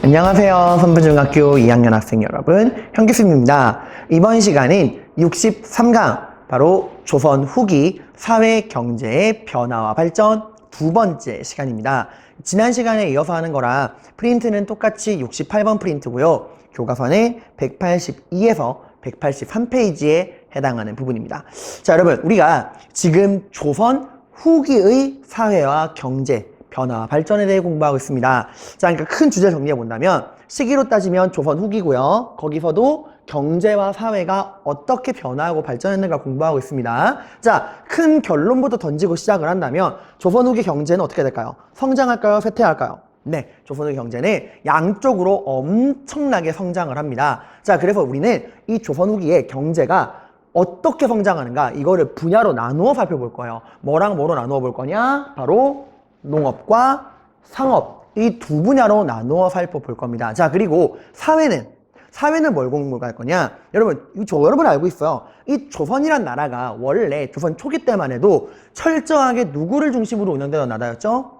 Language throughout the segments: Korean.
안녕하세요. 선부중학교 2학년 학생 여러분, 현기승입니다. 이번 시간은 63강, 바로 조선 후기 사회 경제의 변화와 발전 두 번째 시간입니다. 지난 시간에 이어서 하는 거라 프린트는 똑같이 68번 프린트고요. 교과서는 182에서 183페이지에 해당하는 부분입니다. 자, 여러분, 우리가 지금 조선 후기의 사회와 경제 변화, 발전에 대해 공부하고 있습니다. 자, 그러니까 큰 주제 정리해 본다면 시기로 따지면 조선 후기고요. 거기서도 경제와 사회가 어떻게 변화하고 발전했는가 공부하고 있습니다. 자, 큰 결론부터 던지고 시작을 한다면 조선 후기 경제는 어떻게 될까요? 성장할까요? 쇠퇴할까요? 네, 조선 후기 경제는 양쪽으로 엄청나게 성장을 합니다. 자, 그래서 우리는 이 조선 후기의 경제가 어떻게 성장하는가, 이거를 분야로 나누어 살펴볼 거예요. 뭐랑 뭐로 나누어 볼 거냐? 바로 농업과 상업, 이 두 분야로 나누어 살펴볼 겁니다. 자, 그리고 사회는 뭘 공부할 거냐? 여러분, 여러분 알고 있어요. 이 조선이란 나라가 원래 조선 초기 때만 해도 철저하게 누구를 중심으로 운영되던 나라였죠?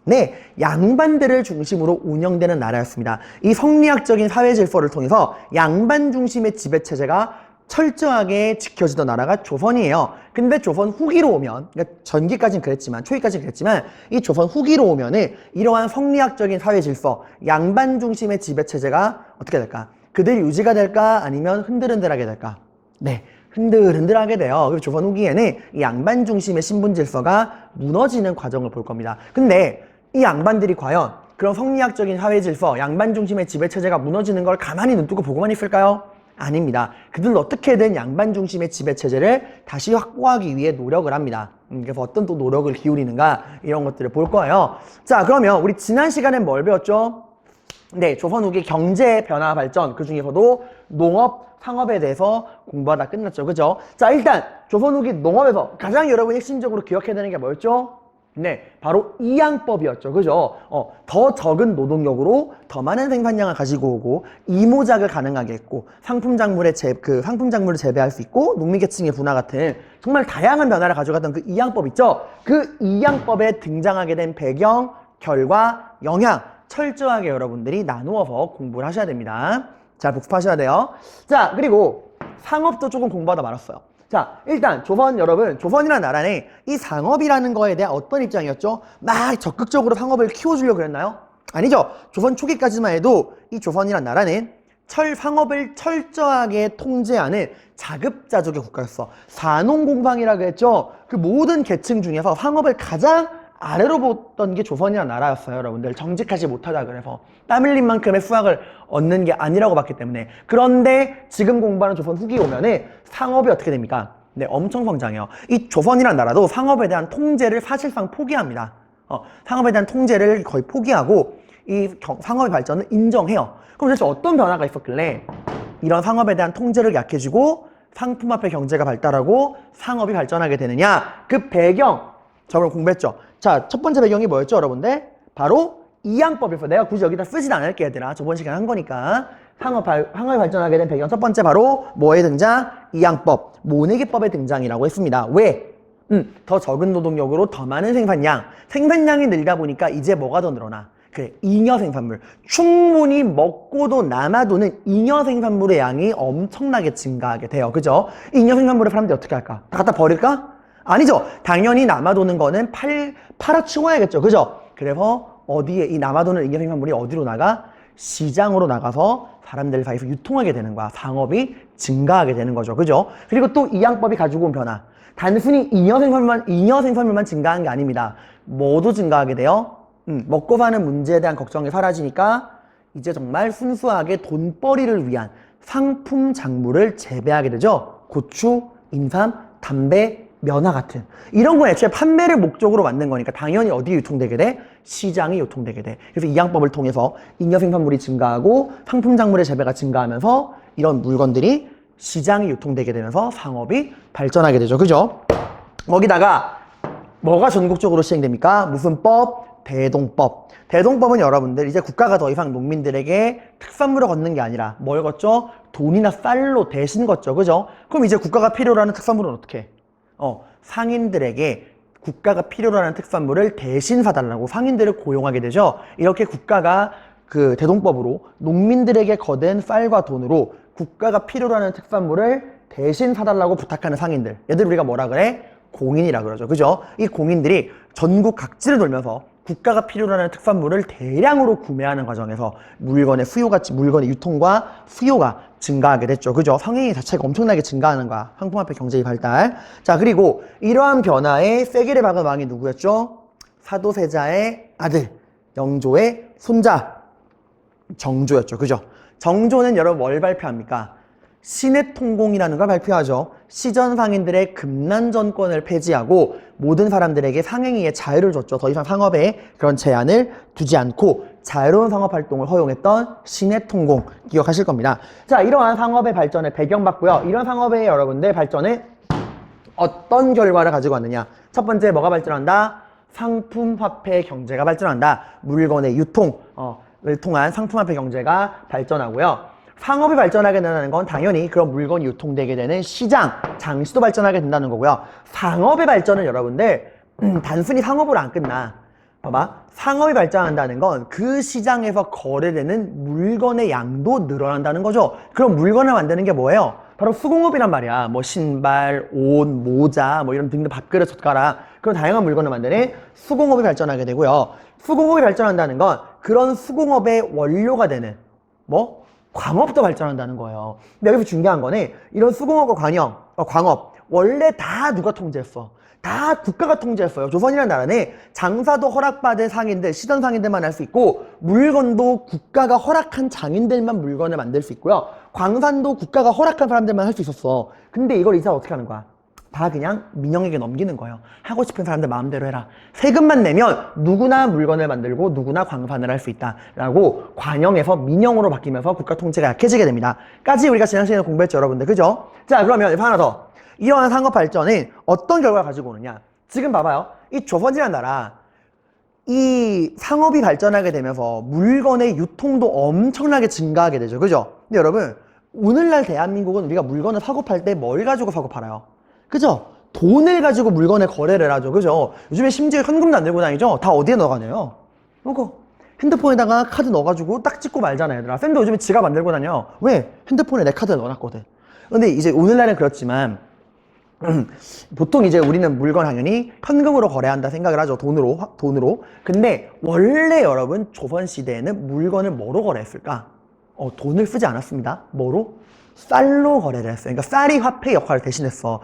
네, 양반들을 중심으로 운영되는 나라였습니다. 이 성리학적인 사회 질서를 통해서 양반 중심의 지배체제가 철저하게 지켜지던 나라가 조선이에요. 근데 조선 후기로 오면, 그러니까 전기까지는 그랬지만, 초기까지는 그랬지만, 이 조선 후기로 오면은 이러한 성리학적인 사회 질서, 양반 중심의 지배체제가 어떻게 될까? 그들이 유지가 될까? 아니면 흔들흔들하게 될까? 네, 흔들흔들하게 돼요. 그리고 조선 후기에는 이 양반 중심의 신분 질서가 무너지는 과정을 볼 겁니다. 근데 이 양반들이 과연 그런 성리학적인 사회 질서, 양반 중심의 지배체제가 무너지는 걸 가만히 눈 뜨고 보고만 있을까요? 아닙니다. 그들은 어떻게든 양반 중심의 지배체제를 다시 확보하기 위해 노력을 합니다. 그래서 어떤 또 노력을 기울이는가, 이런 것들을 볼 거예요. 자, 그러면 우리 지난 시간엔 뭘 배웠죠? 네, 조선 후기 경제 변화 발전, 그 중에서도 농업, 상업에 대해서 공부하다 끝났죠. 그죠? 자, 일단 조선 후기 농업에서 가장 여러분이 핵심적으로 기억해야 되는 게 뭐였죠? 네, 바로 이양법이었죠. 그죠? 더 적은 노동력으로 더 많은 생산량을 가지고 오고, 이모작을 가능하게 했고, 상품작물을 재배할 수 있고, 농민계층의 분화 같은 정말 다양한 변화를 가져갔던 그 이양법 있죠? 그 이양법에 등장하게 된 배경, 결과, 영향, 철저하게 여러분들이 나누어서 공부를 하셔야 됩니다. 잘 복습하셔야 돼요. 자, 그리고 상업도 조금 공부하다 말았어요. 자, 일단 조선이라는 나라는 이 상업이라는 거에 대한 어떤 입장이었죠? 막 적극적으로 상업을 키워주려고 그랬나요? 아니죠. 조선 초기까지만 해도 이 조선이라는 나라는 상업을 철저하게 통제하는 자급자족의 국가였어. 산농공방이라고 했죠. 그 모든 계층 중에서 상업을 가장 아래로 보던 게 조선이라는 나라였어요. 여러분들, 정직하지 못하다 그래서 땀 흘린 만큼의 수확을 얻는 게 아니라고 봤기 때문에. 그런데 지금 공부하는 조선 후기 오면은 상업이 어떻게 됩니까? 네, 엄청 성장해요. 이 조선이라는 나라도 상업에 대한 통제를 사실상 포기합니다. 상업에 대한 통제를 거의 포기하고 이 상업의 발전을 인정해요. 그럼 대체 어떤 변화가 있었길래 이런 상업에 대한 통제를 약해지고 상품화폐 경제가 발달하고 상업이 발전하게 되느냐? 그 배경, 저번에 공부했죠. 자, 첫 번째 배경이 뭐였죠, 여러분들? 바로 이양법에서, 내가 굳이 여기다 쓰진 않을게, 얘들아. 저번 시간에 한 거니까. 상업이 발전하게 된 배경 첫 번째, 바로 뭐의 등장? 이양법, 모내기법의 등장이라고 했습니다. 왜? 더 적은 노동력으로 더 많은 생산량이 늘다 보니까 이제 뭐가 더 늘어나? 그래, 잉여 생산물. 충분히 먹고도 남아도는 잉여 생산물의 양이 엄청나게 증가하게 돼요. 그죠? 잉여 생산물을 사람들이 어떻게 할까? 다 갖다 버릴까? 아니죠. 당연히 남아도는 거는 팔아치워야겠죠. 그죠? 그래서 이 남아도는 잉여 생산물이 어디로 나가? 시장으로 나가서 사람들 사이에서 유통하게 되는 거야. 상업이 증가하게 되는 거죠. 그죠? 그리고 또 이양법이 가지고 온 변화. 단순히 잉여 생산물만 증가한 게 아닙니다. 뭐도 증가하게 돼요? 먹고 사는 문제에 대한 걱정이 사라지니까 이제 정말 순수하게 돈벌이를 위한 상품 작물을 재배하게 되죠. 고추, 인삼, 담배, 면화 같은 이런 건 애초에 판매를 목적으로 만든 거니까 당연히 어디에 유통되게 돼? 시장이 유통되게 돼. 그래서 이 양법을 통해서 잉여 생산물이 증가하고 상품 작물의 재배가 증가하면서 이런 물건들이 시장이 유통되게 되면서 상업이 발전하게 되죠. 그죠? 거기다가 뭐가 전국적으로 시행됩니까? 무슨 법? 대동법. 대동법은 여러분들 이제 국가가 더 이상 농민들에게 특산물을 걷는 게 아니라 뭘 걷죠? 돈이나 쌀로 대신 걷죠. 그죠? 그럼 이제 국가가 필요로 하는 특산물은 어떻게 해? 상인들에게 국가가 필요로 하는 특산물을 대신 사달라고 상인들을 고용하게 되죠. 이렇게 국가가 그 대동법으로 농민들에게 거둔 쌀과 돈으로 국가가 필요로 하는 특산물을 대신 사달라고 부탁하는 상인들. 얘들 우리가 뭐라 그래? 공인이라 그러죠. 그죠? 이 공인들이 전국 각지를 돌면서 국가가 필요로 하는 특산물을 대량으로 구매하는 과정에서 물건의 유통과 수요가 증가하게 됐죠. 그죠? 성행위 자체가 엄청나게 증가하는 거야. 상품화폐 경제의 발달. 자, 그리고 이러한 변화에 세기를 박은 왕이 누구였죠? 사도세자의 아들, 영조의 손자, 정조였죠. 그죠? 정조는 여러분 뭘 발표합니까? 신해통공이라는 걸 발표하죠. 시전 상인들의 금난 전권을 폐지하고 모든 사람들에게 상행위의 자유를 줬죠. 더 이상 상업에 그런 제한을 두지 않고 자유로운 상업 활동을 허용했던 신해통공 기억하실 겁니다. 자, 이러한 상업의 발전을 배경받고요. 이런 상업의 여러분들 발전에 어떤 결과를 가지고 왔느냐. 첫 번째 뭐가 발전한다? 상품화폐 경제가 발전한다. 물건의 유통을 통한 상품화폐 경제가 발전하고요. 상업이 발전하게 된다는 건 당연히 그런 물건이 유통되게 되는 시장, 장시도 발전하게 된다는 거고요. 상업의 발전은 여러분들 단순히 상업으로 안 끝나. 봐봐. 상업이 발전한다는 건 그 시장에서 거래되는 물건의 양도 늘어난다는 거죠. 그럼 물건을 만드는 게 뭐예요? 바로 수공업이란 말이야. 뭐 신발, 옷, 모자, 뭐 이런 등등 밥그릇, 젓가락 그런 다양한 물건을 만드는 수공업이 발전하게 되고요. 수공업이 발전한다는 건 그런 수공업의 원료가 되는 광업도 발전한다는 거예요. 근데 여기서 중요한 거는 이런 수공업과 광업 원래 다 누가 통제했어? 다 국가가 통제했어요. 조선이라는 나라는 장사도 허락받은 상인들, 시전 상인들만 할 수 있고 물건도 국가가 허락한 장인들만 물건을 만들 수 있고요. 광산도 국가가 허락한 사람들만 할 수 있었어. 근데 이걸 이제 어떻게 하는 거야? 다 그냥 민영에게 넘기는 거예요. 하고 싶은 사람들 마음대로 해라. 세금만 내면 누구나 물건을 만들고 누구나 광산을 할 수 있다라고 관영에서 민영으로 바뀌면서 국가 통제가 약해지게 됩니다. 까지 우리가 지난 시간에 공부했죠, 여러분들. 그죠? 자, 그러면 하나 더. 이러한 상업 발전은 어떤 결과를 가지고 오느냐. 지금 봐봐요. 이 조선이라는 나라 이 상업이 발전하게 되면서 물건의 유통도 엄청나게 증가하게 되죠. 그죠? 근데 여러분 오늘날 대한민국은 우리가 물건을 사고 팔 때 뭘 가지고 사고 팔아요? 그죠? 돈을 가지고 물건을 거래를 하죠. 그죠? 요즘에 심지어 현금도 안 들고 다니죠? 다 어디에 넣어가냐요? 이거 핸드폰에다가 카드 넣어가지고 딱 찍고 말잖아요, 얘들아. 쌤도 요즘에 지갑 안 들고 다녀. 왜? 핸드폰에 내 카드 넣어놨거든. 근데 이제 오늘날은 그렇지만 보통 이제 우리는 물건 당연히 현금으로 거래한다 생각을 하죠. 돈으로. 근데 원래 여러분 조선시대에는 물건을 뭐로 거래했을까? 돈을 쓰지 않았습니다. 뭐로? 쌀로 거래를 했어요. 그러니까 쌀이 화폐 역할을 대신했어.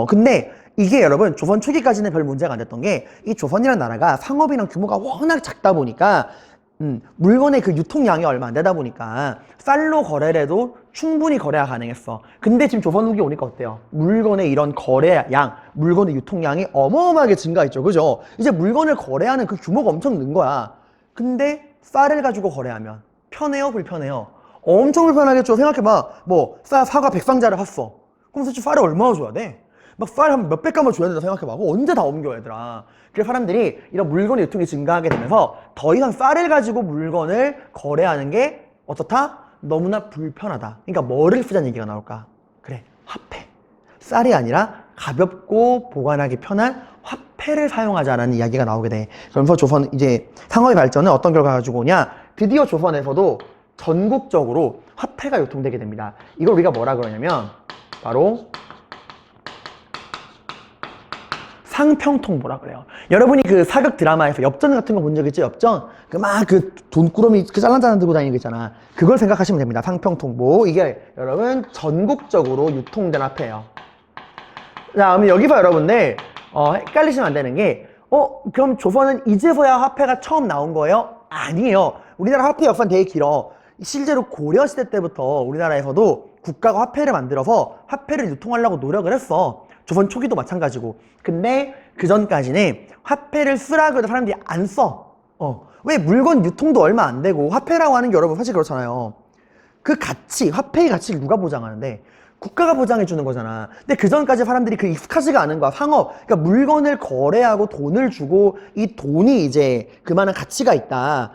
근데 이게 여러분 조선 초기까지는 별 문제가 안 됐던 게 이 조선이라는 나라가 상업이랑 규모가 워낙 작다 보니까 물건의 그 유통량이 얼마 안 되다 보니까 쌀로 거래를 해도 충분히 거래가 가능했어. 근데 지금 조선 후기 오니까 어때요? 물건의 이런 거래량, 물건의 유통량이 어마어마하게 증가했죠. 그죠? 이제 물건을 거래하는 그 규모가 엄청 는 거야. 근데 쌀을 가지고 거래하면 편해요? 불편해요? 엄청 불편하겠죠. 생각해봐. 사과 100상자를 샀어. 그럼 솔직히 쌀을 얼마나 줘야 돼? 막 쌀 한 몇백 가마 줘야 된다 생각해봐. 그거 언제 다 옮겨, 얘들아. 그래서 사람들이 이런 물건의 유통이 증가하게 되면서 더 이상 쌀을 가지고 물건을 거래하는 게 어떻다? 너무나 불편하다. 그러니까 뭐를 쓰자는 얘기가 나올까? 그래, 화폐. 쌀이 아니라 가볍고 보관하기 편한 화폐를 사용하자라는 이야기가 나오게 돼. 그러면서 조선 이제 상업의 발전은 어떤 결과가 가지고 오냐? 드디어 조선에서도 전국적으로 화폐가 유통되게 됩니다. 이걸 우리가 뭐라 그러냐면 바로 상평통보라 그래요. 여러분이 그 사극 드라마에서 엽전 같은 거 본 적 있죠? 엽전? 그 돈꾸러미 짤랑짤랑 들고 다니는 거 있잖아. 그걸 생각하시면 됩니다. 상평통보. 이게 여러분 전국적으로 유통된 화폐예요. 자, 그럼 여기서 여러분들 헷갈리시면 안 되는 게 그럼 조선은 이제서야 화폐가 처음 나온 거예요? 아니에요. 우리나라 화폐 역사는 되게 길어. 실제로 고려시대 때부터 우리나라에서도 국가가 화폐를 만들어서 화폐를 유통하려고 노력을 했어. 조선 초기도 마찬가지고. 근데 그 전까지는 화폐를 쓰라고 해도 사람들이 안 써. 왜? 물건 유통도 얼마 안 되고 화폐라고 하는 게 여러분 사실 그렇잖아요. 그 가치, 화폐의 가치를 누가 보장하는데? 국가가 보장해 주는 거잖아. 근데 그 전까지 사람들이 그 익숙하지가 않은 거야. 상업. 그러니까 물건을 거래하고 돈을 주고 이 돈이 이제 그만한 가치가 있다.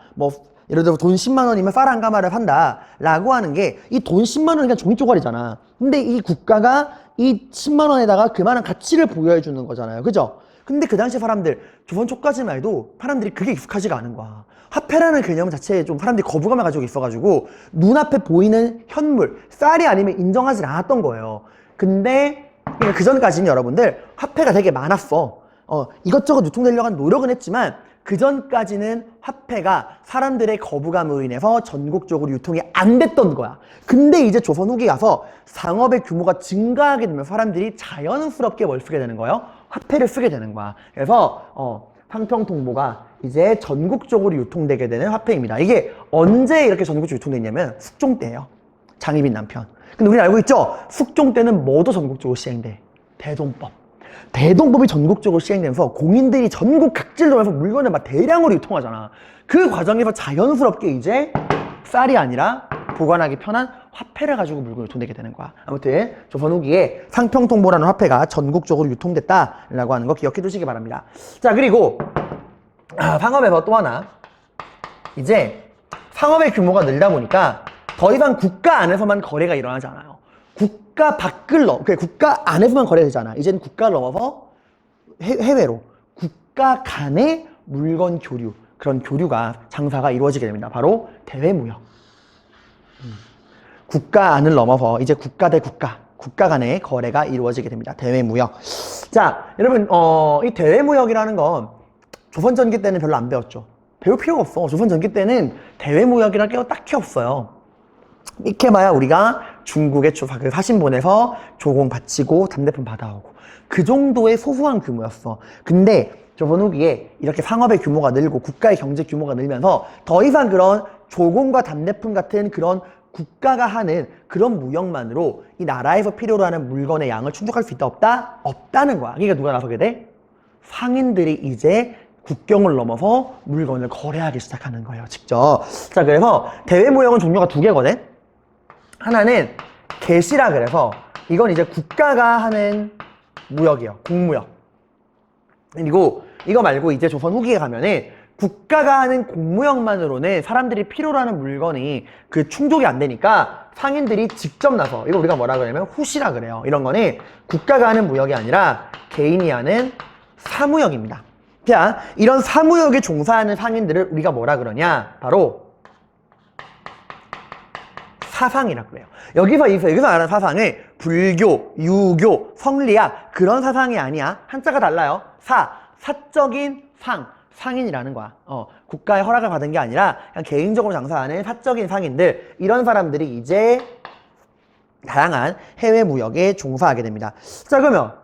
예를 들어 돈 10만 원이면 쌀 한 가마를 판다 라고 하는 게 이 돈 10만 원은 그냥 종이 쪼가리잖아. 근데 이 국가가 이 10만 원에다가 그만한 가치를 부여해 주는 거잖아요. 그죠? 근데 그 당시 사람들, 조선 초까지만 해도 사람들이 그게 익숙하지가 않은 거야. 화폐라는 개념 자체에 좀 사람들이 거부감을 가지고 있어가지고 눈앞에 보이는 현물, 쌀이 아니면 인정하지 않았던 거예요. 근데 그 전까지는 여러분들 화폐가 되게 많았어. 이것저것 유통되려고 한 노력은 했지만 그 전까지는 화폐가 사람들의 거부감으로 인해서 전국적으로 유통이 안 됐던 거야. 근데 이제 조선 후기 가서 상업의 규모가 증가하게 되면 사람들이 자연스럽게 뭘 쓰게 되는 거예요? 화폐를 쓰게 되는 거야. 그래서 상평통보가 이제 전국적으로 유통되게 되는 화폐입니다. 이게 언제 이렇게 전국적으로 유통됐냐면 숙종 때예요. 장희빈 남편. 근데 우리는 알고 있죠? 숙종 때는 뭐도 전국적으로 시행돼? 대동법. 대동법이 전국적으로 시행되면서 공인들이 전국 각지를 돌면서 물건을 막 대량으로 유통하잖아. 그 과정에서 자연스럽게 이제 쌀이 아니라 보관하기 편한 화폐를 가지고 물건이 유통되게 되는 거야. 아무튼 조선 후기에 상평통보라는 화폐가 전국적으로 유통됐다라고 하는 거 기억해 두시기 바랍니다. 자, 그리고 상업에서 또 하나, 이제 상업의 규모가 늘다 보니까 더 이상 국가 안에서만 거래가 일어나지 않아요. 국가 밖을 국가 안에서만 거래가 되지 않아. 이제는 국가를 넘어서 해외로 국가 간의 물건 교류, 그런 교류가, 장사가 이루어지게 됩니다. 바로 대외무역. 국가 안을 넘어서 이제 국가 대 국가 간의 거래가 이루어지게 됩니다. 대외무역. 자, 여러분, 이 대외무역이라는 건 조선 전기 때는 별로 안 배웠죠. 배울 필요가 없어. 조선 전기 때는 대외무역이라는 게 딱히 없어요. 이렇게 봐야 우리가 중국에 사신 보내서 조공 바치고 담대품 받아오고 그 정도의 소소한 규모였어. 근데 조선 후기에 이렇게 상업의 규모가 늘고 국가의 경제 규모가 늘면서 더 이상 그런 조공과 담대품 같은 그런 국가가 하는 그런 무역만으로 이 나라에서 필요로 하는 물건의 양을 충족할 수 있다 없다? 없다는 거야. 그러니까 누가 나서게 돼? 상인들이 이제 국경을 넘어서 물건을 거래하기 시작하는 거예요, 직접. 자, 그래서 대외무역은 종류가 두 개거든. 하나는 개시라 그래서 이건 이제 국가가 하는 무역이에요. 공무역. 그리고 이거 말고 이제 조선 후기에 가면은 국가가 하는 공무역만으로는 사람들이 필요로 하는 물건이 그 충족이 안 되니까 상인들이 직접 나서, 이거 우리가 뭐라 그러냐면 후시라 그래요. 이런 거는 국가가 하는 무역이 아니라 개인이 하는 사무역입니다. 자, 이런 사무역에 종사하는 상인들을 우리가 뭐라 그러냐? 바로 사상이라고 해요. 여기서 말하는 사상은 불교, 유교, 성리학 그런 사상이 아니야. 한자가 달라요. 사적인 상인이라는 거야. 국가의 허락을 받은 게 아니라 그냥 개인적으로 장사하는 사적인 상인들, 이런 사람들이 이제 다양한 해외 무역에 종사하게 됩니다. 자, 그러면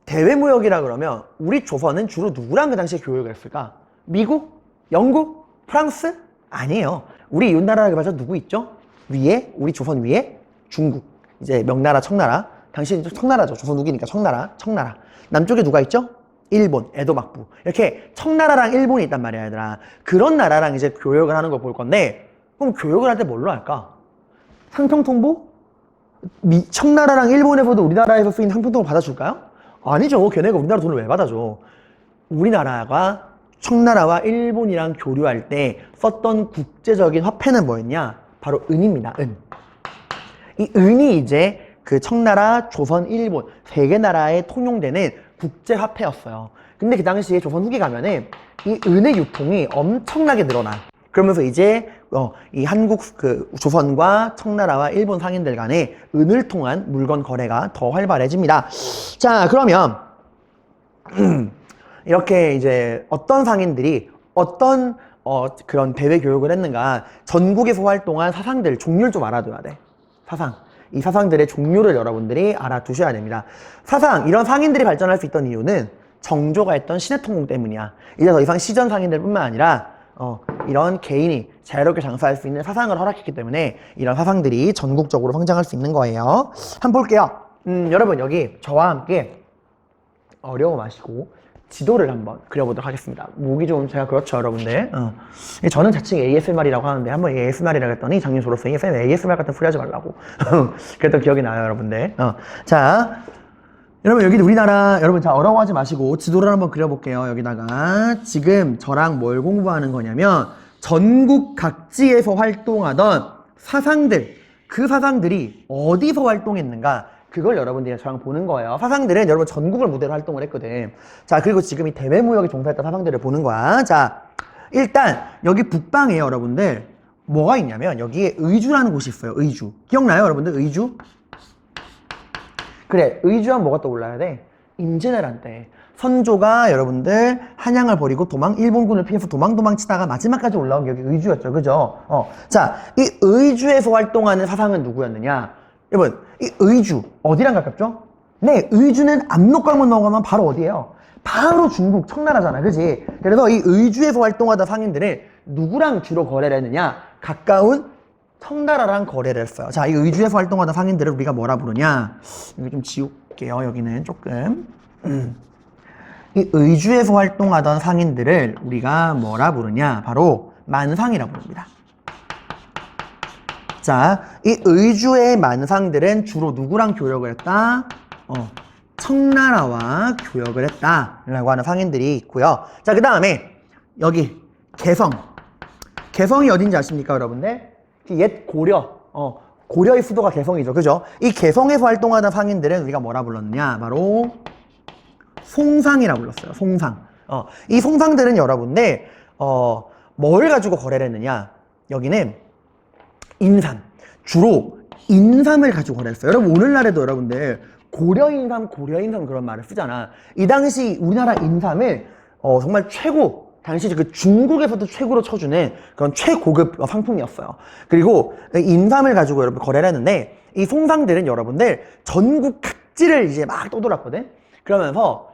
대외 무역이라 그러면 우리 조선은 주로 누구랑 그 당시에 교역을 했을까? 미국? 영국? 프랑스? 아니에요. 우리 이웃나라라고 해서 누구 있죠? 위에, 우리 조선 위에 중국, 이제 명나라, 청나라. 당시 청나라죠. 조선 후기니까 청나라. 남쪽에 누가 있죠? 일본, 에도 막부. 이렇게 청나라랑 일본이 있단 말이야, 얘들아. 그런 나라랑 이제 교역을 하는 걸 볼 건데, 그럼 교역을 할 때 뭘로 할까? 상평통보? 청나라랑 일본에서도 우리나라에서 쓰인 상평통보 받아줄까요? 아니죠. 걔네가 우리나라 돈을 왜 받아줘? 우리나라가 청나라와 일본이랑 교류할 때 썼던 국제적인 화폐는 뭐였냐? 바로 은입니다. 은. 이 은이 이제 그 청나라, 조선, 일본 세 개 나라에 통용되는 국제 화폐였어요. 근데 그 당시에 조선 후기 가면은 이 은의 유통이 엄청나게 늘어나. 그러면서 이제 이 한국 조선과 청나라와 일본 상인들 간에 은을 통한 물건 거래가 더 활발해집니다. 자, 그러면 이렇게 이제 어떤 상인들이 어떤 그런 대외 교육을 했는가, 전국에서 활동한 사상들 종류를 좀 알아둬야 돼. 이 사상들의 종류를 여러분들이 알아두셔야 됩니다. 이런 상인들이 발전할 수 있던 이유는 정조가 했던 신해통공 때문이야. 이제 더 이상 시전 상인들뿐만 아니라 이런 개인이 자유롭게 장사할 수 있는 사상을 허락했기 때문에 이런 사상들이 전국적으로 성장할 수 있는 거예요. 한번 볼게요. 여러분, 여기 저와 함께 어려워 마시고 지도를 한번 그려보도록 하겠습니다. 목이 좀 제가 그렇죠, 여러분들. 저는 자칭 ASMR이라고 하는데 한번 ASMR이라고 했더니 작년 졸업생이 쌤 ASMR 같은 소리 하지 말라고 그랬던 기억이 나요, 여러분들. 자, 여러분, 여기 우리나라, 여러분, 자, 어려워하지 마시고 지도를 한번 그려볼게요. 여기다가 지금 저랑 뭘 공부하는 거냐면 전국 각지에서 활동하던 사상들, 그 사상들이 어디서 활동했는가, 그걸 여러분들이 저랑 보는 거예요. 사상들은 여러분 전국을 무대로 활동을 했거든. 자, 그리고 지금 이 대외무역에 종사했던 사상들을 보는 거야. 자, 일단 여기 북방에 여러분들 뭐가 있냐면 여기에 의주라는 곳이 있어요. 의주. 기억나요, 여러분들? 의주? 그래, 의주하면 뭐가 떠올라야 돼? 임진왜란 때 선조가 여러분들 한양을 버리고 일본군을 피해서 도망치다가 마지막까지 올라온 게 여기 의주였죠. 그죠? 자, 이 의주에서 활동하는 사상은 누구였느냐? 여러분, 이 의주 어디랑 가깝죠? 네, 의주는 압록강만 넘어가면 바로 어디예요? 바로 중국 청나라잖아. 그지? 그래서 이 의주에서 활동하던 상인들은 누구랑 주로 거래를 했느냐? 가까운 청나라랑 거래를 했어요. 자, 이 의주에서 활동하던 상인들을 우리가 뭐라 부르냐? 이거 좀 지울게요. 여기는 조금. 이 의주에서 활동하던 상인들을 우리가 뭐라 부르냐? 바로 만상이라 부릅니다. 자, 이 의주의 만상들은 주로 누구랑 교역을 했다? 청나라와 교역을 했다라고 하는 상인들이 있고요. 자, 그 다음에 여기 개성. 개성이 어딘지 아십니까, 여러분들? 옛 고려. 고려의 수도가 개성이죠. 그죠? 이 개성에서 활동하던 상인들은 우리가 뭐라 불렀느냐? 바로 송상이라 불렀어요. 송상. 이 송상들은 여러분들 뭘 가지고 거래를 했느냐? 여기는 인삼. 주로 인삼을 가지고 거래했어요. 여러분, 오늘날에도 여러분들 고려인삼 그런 말을 쓰잖아. 이 당시 우리나라 인삼을 정말 당시 그 중국에서도 최고로 쳐주는 그런 최고급 상품이었어요. 그리고 인삼을 가지고 여러분 거래를 했는데, 이 송상들은 여러분들 전국 각지를 이제 막 떠돌았거든. 그러면서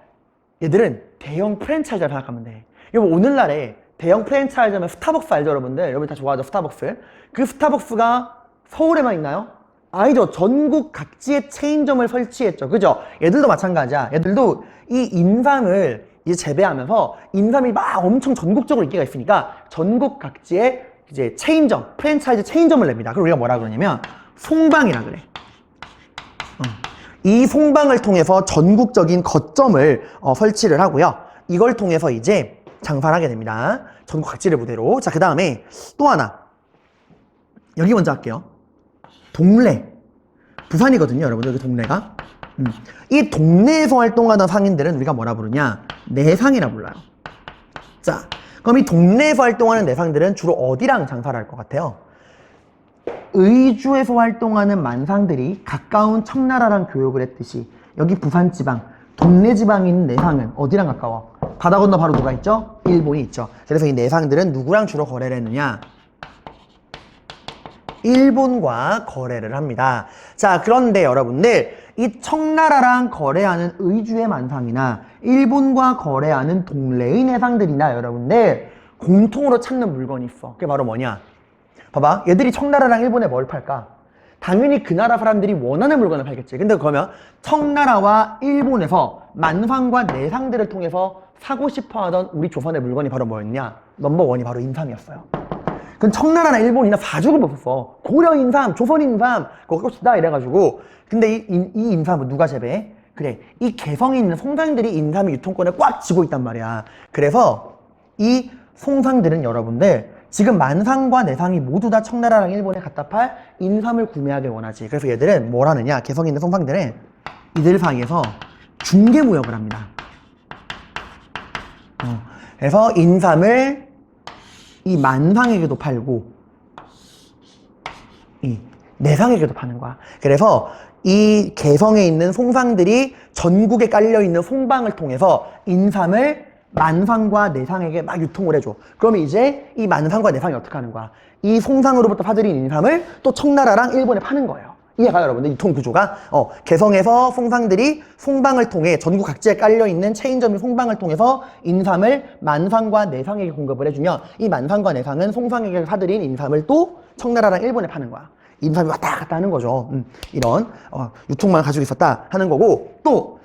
얘들은 대형 프랜차이즈를 생각하면 돼. 여러분, 오늘날에 대형 프랜차이즈면 스타벅스 알죠, 여러분들? 여러분 다 좋아하죠, 스타벅스. 그 스타벅스가 서울에만 있나요? 아니죠. 전국 각지에 체인점을 설치했죠. 그죠? 얘들도 마찬가지야. 얘들도 이 인삼을 이제 재배하면서 인삼이 막 엄청 전국적으로 인기가 있으니까 전국 각지에 이제 체인점, 프랜차이즈 체인점을 냅니다. 그걸 우리가 뭐라 그러냐면 송방이라 그래. 이 송방을 통해서 전국적인 거점을 설치를 하고요. 이걸 통해서 이제 장사를 하게 됩니다. 전국 각지를 무대로. 자, 그 다음에 또 하나. 여기 먼저 할게요. 동래. 부산이거든요, 여러분. 여기 동래가. 이 동네에서 활동하던 상인들은 우리가 뭐라 부르냐? 내상이라 불러요. 자, 그럼 이 동네에서 활동하는 내상들은 주로 어디랑 장사를 할 것 같아요? 의주에서 활동하는 만상들이 가까운 청나라랑 교역을 했듯이 여기 부산지방, 동네지방에 있는 내상은 어디랑 가까워? 바다 건너 바로 누가 있죠? 일본이 있죠. 그래서 이 내상들은 누구랑 주로 거래를 했느냐? 일본과 거래를 합니다. 자, 그런데 여러분들 이 청나라랑 거래하는 의주의 만상이나 일본과 거래하는 동래의 내상들이나 여러분들 공통으로 찾는 물건이 있어. 그게 바로 뭐냐? 봐봐, 얘들이 청나라랑 일본에 뭘 팔까? 당연히 그 나라 사람들이 원하는 물건을 팔겠지. 근데 그러면 청나라와 일본에서 만상과 내상들을 통해서 사고 싶어 하던 우리 조선의 물건이 바로 뭐였냐? 넘버원이 바로 인삼이었어요. 그럼 청나라나 일본이나 사주를 벗었어. 고려 인삼, 조선 인삼, 그거 것이다 이래가지고. 근데 이 인삼은 누가 재배해? 그래, 이 개성에 있는 송상들이 인삼의 유통권을 꽉 쥐고 있단 말이야. 그래서 이 송상들은 여러분들 지금 만상과 내상이 모두 다 청나라랑 일본에 갖다 팔 인삼을 구매하길 원하지. 그래서 얘들은 뭘 하느냐? 개성에 있는 송상들은 이들 사이에서 중개무역을 합니다. 그래서 인삼을 이 만상에게도 팔고 이 내상에게도 파는 거야. 그래서 이 개성에 있는 송상들이 전국에 깔려있는 송방을 통해서 인삼을 만상과 내상에게 막 유통을 해줘. 그러면 이제 이 만상과 내상이 어떻게 하는 거야? 이 송상으로부터 사들인 인삼을 또 청나라랑 일본에 파는 거예요. 이해가요, 여러분들? 유통 구조가? 개성에서 송상들이 송방을 통해 전국 각지에 깔려있는 체인점이 송방을 통해서 인삼을 만상과 내상에게 공급을 해주면 이 만상과 내상은 송상에게 사들인 인삼을 또 청나라랑 일본에 파는 거야. 인삼이 왔다 갔다 하는 거죠. 이런 유통망을 가지고 있었다 하는 거고, 또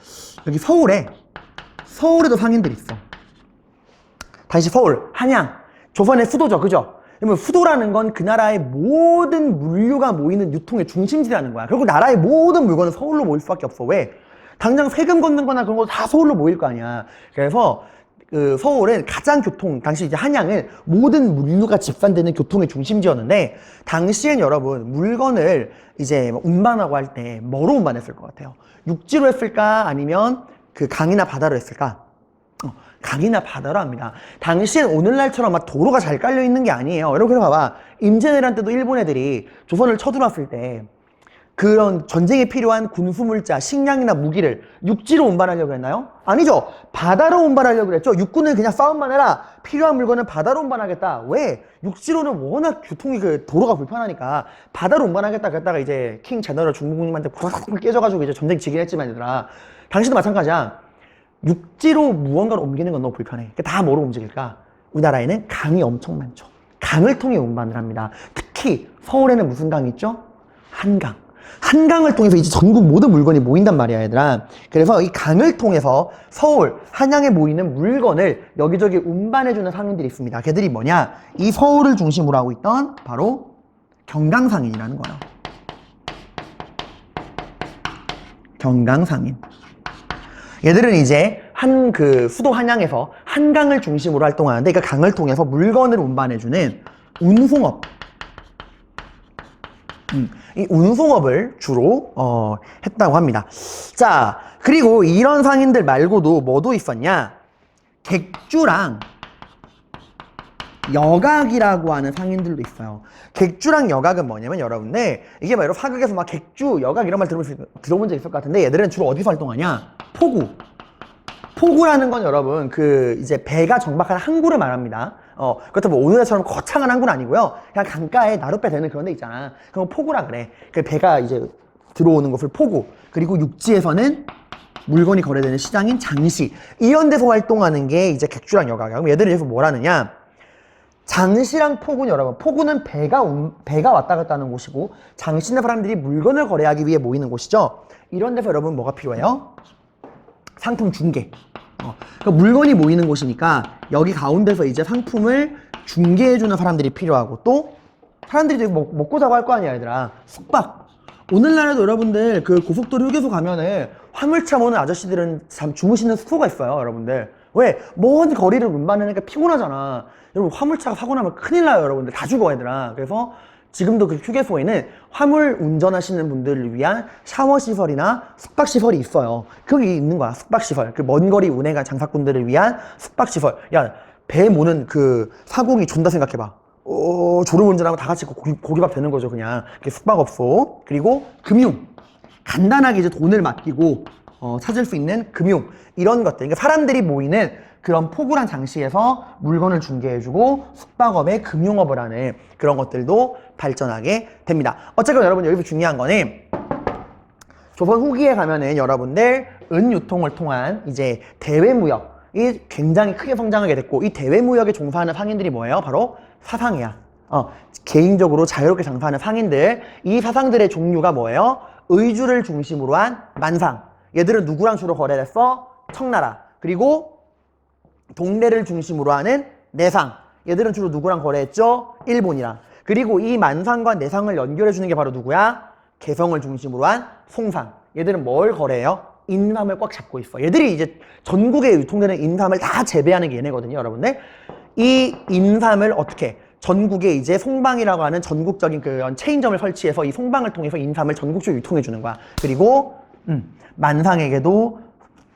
여기 서울에도 상인들이 있어. 다시 서울, 한양, 조선의 수도죠, 그죠? 그러면 수도라는 건 그 나라의 모든 물류가 모이는 유통의 중심지라는 거야. 결국 나라의 모든 물건은 서울로 모일 수밖에 없어. 왜? 당장 세금 걷는 거나 그런 거 다 서울로 모일 거 아니야. 그래서 그 서울은 가장 당시 이제 한양은 모든 물류가 집산되는 교통의 중심지였는데, 당시엔 여러분, 물건을 이제 운반하고 할 때 뭐로 운반했을 것 같아요? 육지로 했을까? 아니면 그 강이나 바다로 했을까? 강이나 바다로 합니다. 당시엔 오늘날처럼 막 도로가 잘 깔려 있는 게 아니에요. 여러분, 봐봐. 임진왜란 때도 일본 애들이 조선을 쳐들어왔을 때 그런 전쟁에 필요한 군수물자, 식량이나 무기를 육지로 운반하려고 했나요? 아니죠. 바다로 운반하려고 했죠. 육군은 그냥 싸움만 해라. 필요한 물건은 바다로 운반하겠다. 왜? 육지로는 워낙 교통이 도로가 불편하니까 바다로 운반하겠다. 그랬다가 이제 킹 제너럴 중국님한테 쿵 깨져가지고 이제 전쟁 지긴 했지만, 얘들아, 당시도 마찬가지야. 육지로 무언가를 옮기는 건 너무 불편해. 다 뭐로 움직일까? 우리나라에는 강이 엄청 많죠. 강을 통해 운반을 합니다. 특히 서울에는 무슨 강이 있죠? 한강. 한강을 통해서 이제 전국 모든 물건이 모인단 말이야, 얘들아. 그래서 이 강을 통해서 서울, 한양에 모이는 물건을 여기저기 운반해주는 상인들이 있습니다. 걔들이 뭐냐? 이 서울을 중심으로 하고 있던 바로 경강상인이라는 거예요. 경강상인. 얘들은 이제 수도 한양에서 한강을 중심으로 활동하는데, 그 강을 통해서 물건을 운반해주는 운송업. 이 운송업을 주로 했다고 합니다. 자, 그리고 이런 상인들 말고도 뭐도 있었냐? 객주랑 여각이라고 하는 상인들도 있어요. 객주랑 여각은 뭐냐면, 여러분들, 이게 막 여러분 사극에서 막 객주, 여각 이런 말 들어본 적 있을 것 같은데, 얘들은 주로 어디서 활동하냐? 포구. 포구라는 건 여러분, 이제 배가 정박한 항구를 말합니다. 그렇다면 오늘처럼 거창한 항구는 아니고요. 그냥 강가에 나룻배 되는 그런 데 있잖아. 그건 포구라 그래. 그 배가 이제 들어오는 것을 포구. 그리고 육지에서는 물건이 거래되는 시장인 장시. 이런 데서 활동하는 게 이제 객주랑 여각이야. 그럼 얘들이 여기서 뭘 하느냐? 장시랑 포구는 여러분, 포구는 배가 왔다 갔다 하는 곳이고, 장시는 사람들이 물건을 거래하기 위해 모이는 곳이죠. 이런 데서 여러분 뭐가 필요해요? 상품 중개. 그러니까 물건이 모이는 곳이니까 여기 가운데서 이제 상품을 중개해주는 사람들이 필요하고, 또 사람들이 먹고 자고 할 거 아니야, 얘들아. 숙박. 오늘날에도 여러분들 고속도로 휴게소 가면은 화물차 모는 아저씨들은 주무시는 숙소가 있어요, 여러분들. 왜? 먼 거리를 운반하니까 피곤하잖아. 여러분, 화물차가 사고 나면 큰일 나요, 여러분들. 다 죽어, 얘들아. 그래서 지금도 그 휴게소에는 화물 운전하시는 분들을 위한 샤워시설이나 숙박시설이 있어요. 그게 있는 거야, 숙박시설. 먼 거리 운행한 장사꾼들을 위한 숙박시설. 야, 배 모는 사공이 존나 생각해봐. 졸음운전하고 다 같이 고기밥 되는 거죠, 그냥. 숙박업소. 그리고 금융. 간단하게 이제 돈을 맡기고 찾을 수 있는 금융. 이런 것들. 그러니까 사람들이 모이는 그런 포구란 장시에서 물건을 중개해주고 숙박업에 금융업을 하는 그런 것들도 발전하게 됩니다. 어쨌건 여러분, 여기서 중요한 거는 조선 후기에 가면은 여러분들 은유통을 통한 이제 대외무역이 굉장히 크게 성장하게 됐고, 이 대외무역에 종사하는 상인들이 뭐예요? 바로 사상이야. 개인적으로 자유롭게 장사하는 상인들. 이 사상들의 종류가 뭐예요? 의주를 중심으로 한 만상. 얘들은 누구랑 주로 거래를 했어? 청나라. 그리고 동래를 중심으로 하는 내상. 얘들은 주로 누구랑 거래했죠? 일본이랑. 그리고 이 만상과 내상을 연결해주는 게 바로 누구야? 개성을 중심으로 한 송상. 얘들은 뭘 거래해요? 인삼을 꽉 잡고 있어. 얘들이 이제 전국에 유통되는 인삼을 다 재배하는 게 얘네거든요, 여러분들. 이 인삼을 어떻게? 전국에 이제 송방이라고 하는 전국적인 그런 체인점을 설치해서 이 송방을 통해서 인삼을 전국적으로 유통해주는 거야. 그리고 만상에게도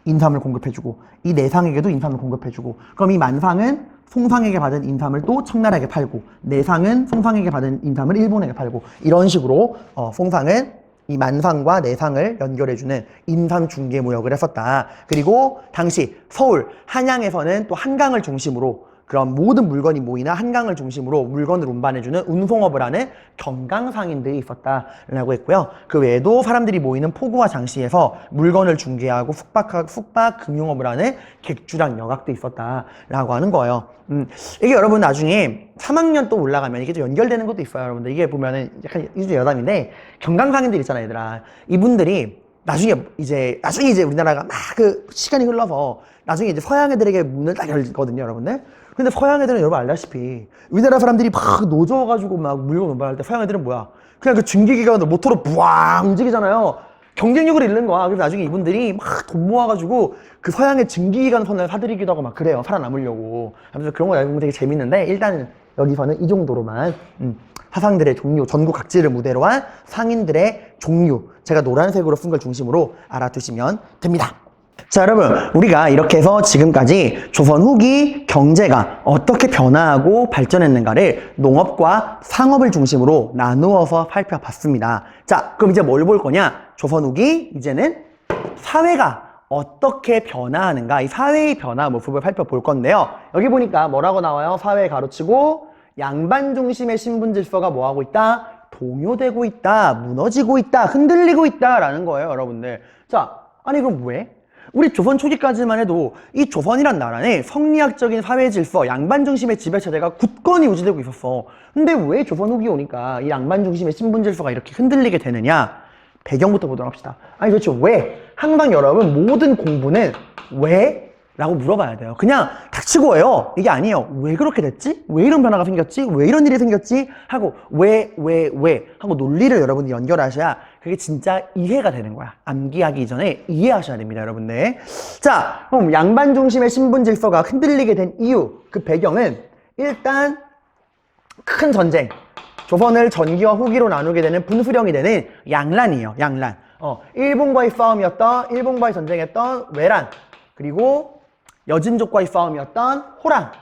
인삼을 공급해주고, 이 내상에게도 인삼을 공급해주고, 그럼 이 만상은 송상에게 받은 인삼을 또 청나라에게 팔고, 내상은 송상에게 받은 인삼을 일본에게 팔고, 이런 식으로 송상은 이 만상과 내상을 연결해주는 인삼 중개 무역을 했었다. 그리고 당시 서울, 한양에서는 또 한강을 중심으로 그런 모든 물건이 모이나 한강을 중심으로 물건을 운반해주는 운송업을 하는 경강상인들이 있었다라고 했고요. 그 외에도 사람들이 모이는 포구와 장시에서 물건을 중개하고 숙박 금융업을 하는 객주랑 여각도 있었다라고 하는 거예요. 이게 여러분 나중에 3학년 또 올라가면 이게 좀 연결되는 것도 있어요, 여러분들. 이게 보면은 약간 이제 여담인데, 경강상인들 있잖아요, 얘들아. 이분들이 나중에 이제 우리나라가 막 시간이 흘러서 나중에 이제 서양 애들에게 문을 딱 열거든요, 여러분들. 근데 서양 애들은 여러분 알다시피 우리나라 사람들이 막 노져가지고 막 물건 운반할 때 서양 애들은 뭐야? 그냥 증기기관으로 모터로 부앙 움직이잖아요. 경쟁력을 잃는 거야. 그래서 나중에 이분들이 막 돈 모아가지고 그 서양의 증기기관선을 사들이기도 하고 막 그래요. 살아남으려고. 그래서 그런 거 알고 되게 재밌는데 일단 여기서는 이 정도로만 사상들의 종류, 전국 각지를 무대로 한 상인들의 종류, 제가 노란색으로 쓴 걸 중심으로 알아두시면 됩니다. 자, 여러분, 우리가 이렇게 해서 지금까지 조선 후기 경제가 어떻게 변화하고 발전했는가를 농업과 상업을 중심으로 나누어서 살펴봤습니다. 자, 그럼 이제 뭘 볼 거냐? 조선 후기, 이제는 사회가 어떻게 변화하는가, 이 사회의 변화 모습을 살펴볼 건데요. 여기 보니까 뭐라고 나와요? 사회 가로치고 양반 중심의 신분 질서가 뭐하고 있다? 동요되고 있다, 무너지고 있다, 흔들리고 있다라는 거예요, 여러분들. 자, 아니 그럼 왜? 우리 조선 초기까지만 해도 이 조선이란 나라는 성리학적인 사회 질서, 양반 중심의 지배 체제가 굳건히 유지되고 있었어. 근데 왜 조선 후기 오니까 이 양반 중심의 신분 질서가 이렇게 흔들리게 되느냐? 배경부터 보도록 합시다. 아니 도대체 왜? 항상 여러분 모든 공부는 왜? 라고 물어봐야 돼요. 그냥 닥치고 해요. 이게 아니에요. 왜 그렇게 됐지? 왜 이런 변화가 생겼지? 왜 이런 일이 생겼지? 하고 왜 하고 논리를 여러분이 연결하셔야 그게 진짜 이해가 되는 거야. 암기하기 이전에 이해하셔야 됩니다, 여러분들. 자, 그럼 양반 중심의 신분 질서가 흔들리게 된 이유, 그 배경은 일단 큰 전쟁, 조선을 전기와 후기로 나누게 되는 분수령이 되는 양란이에요. 양란. 일본과의 싸움이었던, 일본과의 전쟁했던 외란, 그리고 여진족과의 싸움이었던 호랑.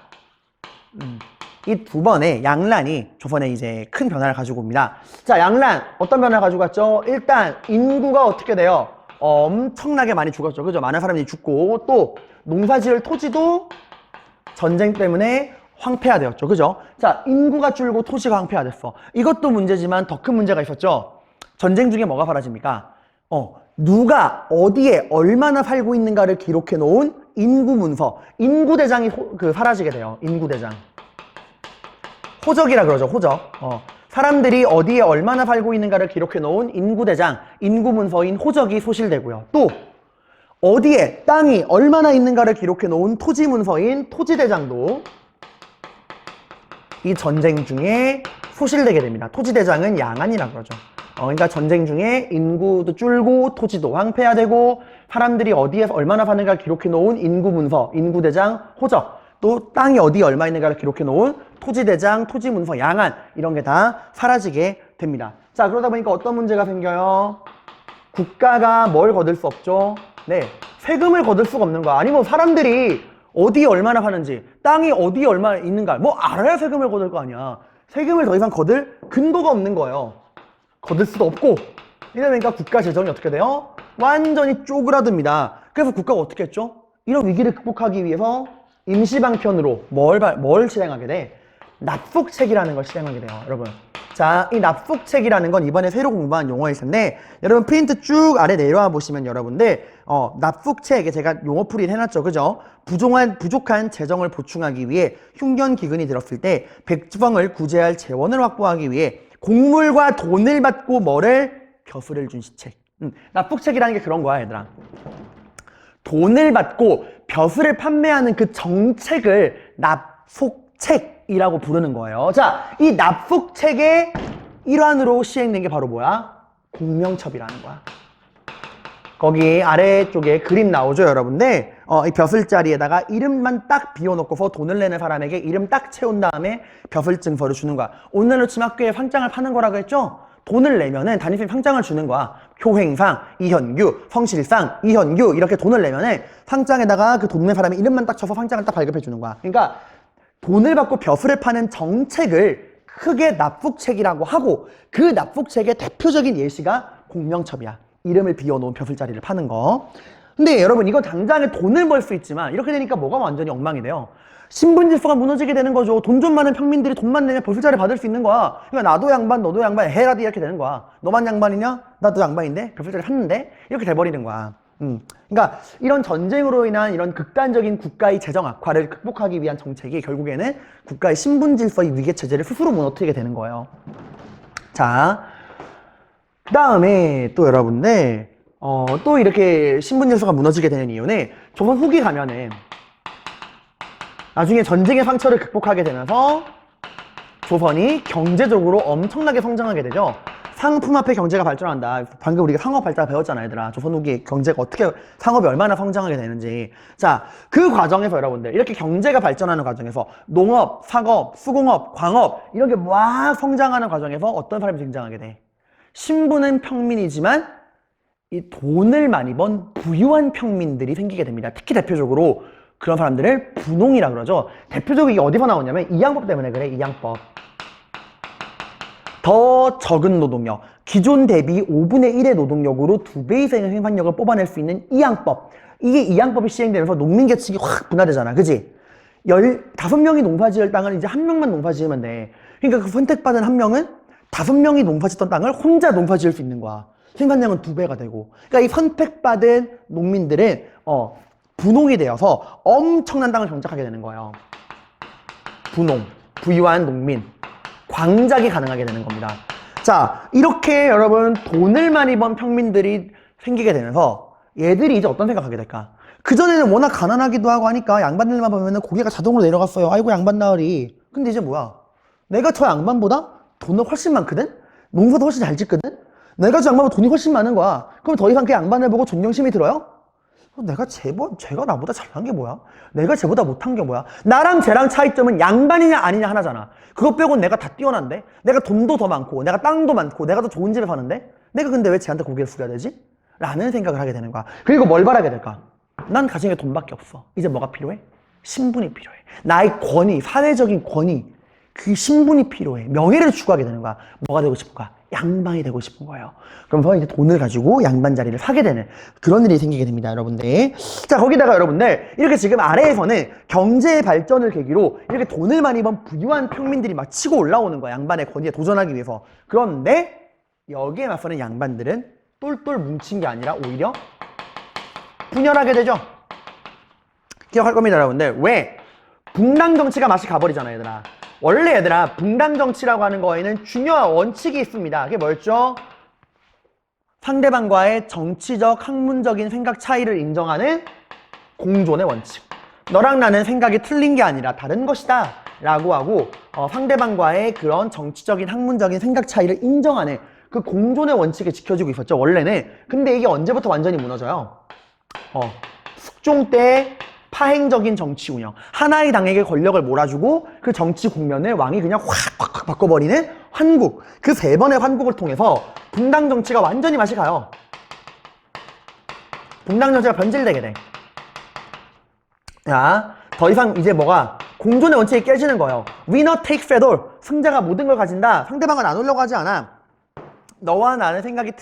이 두 번의 양란이 조선에 이제 큰 변화를 가지고 옵니다. 자, 양란 어떤 변화를 가지고 왔죠? 일단 인구가 어떻게 돼요? 엄청나게 많이 죽었죠. 그죠? 많은 사람들이 죽고 또 농사지을 토지도 전쟁 때문에 황폐화되었죠. 그죠? 자, 인구가 줄고 토지가 황폐화됐어. 이것도 문제지만 더 큰 문제가 있었죠. 전쟁 중에 뭐가 사라집니까? 누가 어디에 얼마나 살고 있는가를 기록해 놓은 인구 문서, 인구대장이 사라지게 돼요. 인구대장. 호적이라 그러죠. 호적. 사람들이 어디에 얼마나 살고 있는가를 기록해 놓은 인구대장, 인구문서인 호적이 소실되고요. 또 어디에 땅이 얼마나 있는가를 기록해 놓은 토지문서인 토지대장도 이 전쟁 중에 소실되게 됩니다. 토지대장은 양안이라 그러죠. 그러니까 전쟁 중에 인구도 줄고 토지도 황폐화되고 사람들이 어디에서 얼마나 사는가를 기록해 놓은 인구문서, 인구대장, 호적, 또 땅이 어디에 얼마 있는가를 기록해 놓은 토지대장, 토지문서, 양안, 이런 게 다 사라지게 됩니다. 자, 그러다 보니까 어떤 문제가 생겨요? 국가가 뭘 거둘 수 없죠? 네, 세금을 거둘 수가 없는 거야. 아니 뭐 사람들이 어디에 얼마나 사는지, 땅이 어디에 얼마나 있는가 뭐 알아야 세금을 거둘 거 아니야. 세금을 더 이상 거둘 근거가 없는 거예요. 거둘 수도 없고. 이러다 보니까 국가 재정이 어떻게 돼요? 완전히 쪼그라듭니다. 그래서 국가가 어떻게 했죠? 이런 위기를 극복하기 위해서 임시방편으로 뭘 실행하게 돼? 납속책이라는 걸 실행하게 돼요, 여러분. 자, 이 납속책이라는 건 이번에 새로 공부한 용어일 텐데, 여러분 프린트 쭉 아래 내려와 보시면 여러분들, 납속책에 제가 용어풀이를 해놨죠, 그죠? 부족한 재정을 보충하기 위해 흉견기근이 들었을 때 백성을 구제할 재원을 확보하기 위해 곡물과 돈을 받고 뭐를? 벼슬을 준 시책. 납속책이라는 게 그런 거야, 얘들아. 돈을 받고 벼슬을 판매하는 그 정책을 납속책이라고 부르는 거예요. 자, 이 납속책의 일환으로 시행된 게 바로 뭐야? 공명첩이라는 거야. 거기 아래쪽에 그림 나오죠, 여러분들? 이 벼슬자리에다가 이름만 딱 비워놓고서 돈을 내는 사람에게 이름 딱 채운 다음에 벼슬 증서를 주는 거야. 오늘로 치면 학교에 상장을 파는 거라고 했죠? 돈을 내면은 담임선생님 상장을 주는 거야. 효행상, 이현규, 성실상, 이현규 이렇게 돈을 내면은 상장에다가 그 돈 낸 사람의 이름만 딱 쳐서 상장을 딱 발급해 주는 거야. 그러니까 돈을 받고 벼슬을 파는 정책을 크게 납속책이라고 하고 그 납속책의 대표적인 예시가 공명첩이야. 이름을 비워놓은 벼슬자리를 파는 거. 근데 여러분 이건 당장에 돈을 벌 수 있지만 이렇게 되니까 뭐가 완전히 엉망이 돼요. 신분 질서가 무너지게 되는 거죠. 돈 좀 많은 평민들이 돈만 내면 벼슬자리 받을 수 있는 거야. 그러니까 나도 양반 너도 양반 해라디 이렇게 되는 거야. 너만 양반이냐? 나도 양반인데 벼슬자리 샀는데 이렇게 돼버리는 거야. 그러니까 이런 전쟁으로 인한 이런 극단적인 국가의 재정 악화를 극복하기 위한 정책이 결국에는 국가의 신분 질서의 위계 체제를 스스로 무너뜨리게 되는 거예요. 자, 그 다음에 또 여러분들 또 이렇게 신분 질서가 무너지게 되는 이유는 조선 후기 가면은 나중에 전쟁의 상처를 극복하게 되면서 조선이 경제적으로 엄청나게 성장하게 되죠. 상품화폐 경제가 발전한다. 방금 우리가 상업 발달 배웠잖아, 얘들아. 조선 후기 경제가 어떻게, 상업이 얼마나 성장하게 되는지. 자, 그 과정에서 여러분들, 이렇게 경제가 발전하는 과정에서 농업, 상업, 수공업, 광업, 이런 게 막 성장하는 과정에서 어떤 사람이 등장하게 돼? 신분은 평민이지만 이 돈을 많이 번 부유한 평민들이 생기게 됩니다. 특히 대표적으로 그런 사람들을 분홍이라 그러죠. 대표적으로 이게 어디서 나오냐면 이양법 때문에 그래, 이양법. 더 적은 노동력, 기존 대비 5분의 1의 노동력으로 2배 이상의 생산력을 뽑아낼 수 있는 이양법. 이게 이양법이 시행되면서 농민계층이 확 분화되잖아. 그지? 15명이 농사지을 땅을 이제 1명만 농사지으면 돼. 그러니까 그 선택받은 1명은 5명이 농사짓던 땅을 혼자 농사지을 수 있는 거야. 생산량은 2배가 되고. 그러니까 이 선택받은 농민들은 분홍이 되어서 엄청난 땅을 경작하게 되는 거예요. 분홍, 부유한 농민. 광작이 가능하게 되는 겁니다. 자, 이렇게 여러분 돈을 많이 번 평민들이 생기게 되면서 얘들이 이제 어떤 생각하게 될까? 그전에는 워낙 가난하기도 하고 하니까 양반들만 보면은 고개가 자동으로 내려갔어요. 아이고 양반 나으리. 근데 이제 뭐야? 내가 저 양반보다 돈은 훨씬 많거든? 농사도 훨씬 잘 짓거든? 내가 저 양반보다 돈이 훨씬 많은 거야. 그럼 더 이상 그 양반을 보고 존경심이 들어요? 제가 나보다 잘난 게 뭐야? 내가 쟤보다 못한 게 뭐야? 나랑 쟤랑 차이점은 양반이냐 아니냐 하나잖아. 그거 빼고는 내가 다 뛰어난데? 내가 돈도 더 많고, 내가 땅도 많고, 내가 더 좋은 집에 사는데? 내가 근데 왜 쟤한테 고개를 숙여야 되지? 라는 생각을 하게 되는 거야. 그리고 뭘 바라게 될까? 난 가정에 돈밖에 없어. 이제 뭐가 필요해? 신분이 필요해. 나의 권위, 사회적인 권위, 그 신분이 필요해. 명예를 추구하게 되는 거야. 뭐가 되고 싶을까? 양반이 되고 싶은 거예요. 그러면서 이제 돈을 가지고 양반 자리를 사게 되는 그런 일이 생기게 됩니다, 여러분들. 자, 거기다가 여러분들, 이렇게 지금 아래에서는 경제 발전을 계기로 이렇게 돈을 많이 번 부유한 평민들이 막 치고 올라오는 거야. 양반의 권위에 도전하기 위해서. 그런데 여기에 맞서는 양반들은 똘똘 뭉친 게 아니라 오히려 분열하게 되죠. 기억할 겁니다, 여러분들. 왜? 붕당 정치가 맛이 가버리잖아, 얘들아. 원래 얘들아, 붕당 정치라고 하는 거에는 중요한 원칙이 있습니다. 그게 뭐였죠? 상대방과의 정치적, 학문적인 생각 차이를 인정하는 공존의 원칙. 너랑 나는 생각이 틀린 게 아니라 다른 것이다 라고 하고 상대방과의 그런 정치적인, 학문적인 생각 차이를 인정하는 그 공존의 원칙을 지켜주고 있었죠, 원래는. 근데 이게 언제부터 완전히 무너져요? 숙종 때 파행적인 정치 운영. 하나의 당에게 권력을 몰아주고 그 정치 국면을 왕이 그냥 확 바꿔버리는 환국. 그 3번의 환국을 통해서 분당 정치가 완전히 맛이 가요. 분당 정치가 변질되게 돼. 자, 더 이상 이제 뭐가 공존의 원칙이 깨지는 거예요. Winner takes it all. 승자가 모든 걸 가진다. 상대방을 나누려고 하지 않아. 너와 나는 생각이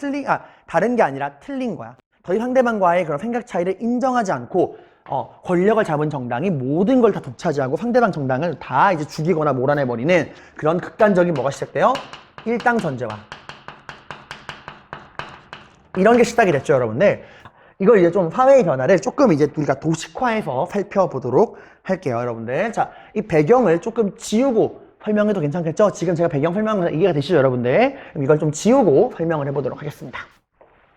다른 게 아니라 틀린 거야. 더 이상 상대방과의 그런 생각 차이를 인정하지 않고 권력을 잡은 정당이 모든 걸 다 독차지하고 상대방 정당을 다 이제 죽이거나 몰아내버리는 그런 극단적인 뭐가 시작돼요? 일당 전제화. 이런 게 시작이 됐죠, 여러분들. 이걸 이제 좀 사회의 변화를 조금 이제 우리가 도식화해서 살펴보도록 할게요, 여러분들. 자, 이 배경을 조금 지우고 설명해도 괜찮겠죠? 지금 제가 배경 설명을 이해가 되시죠, 여러분들? 그럼 이걸 좀 지우고 설명을 해보도록 하겠습니다.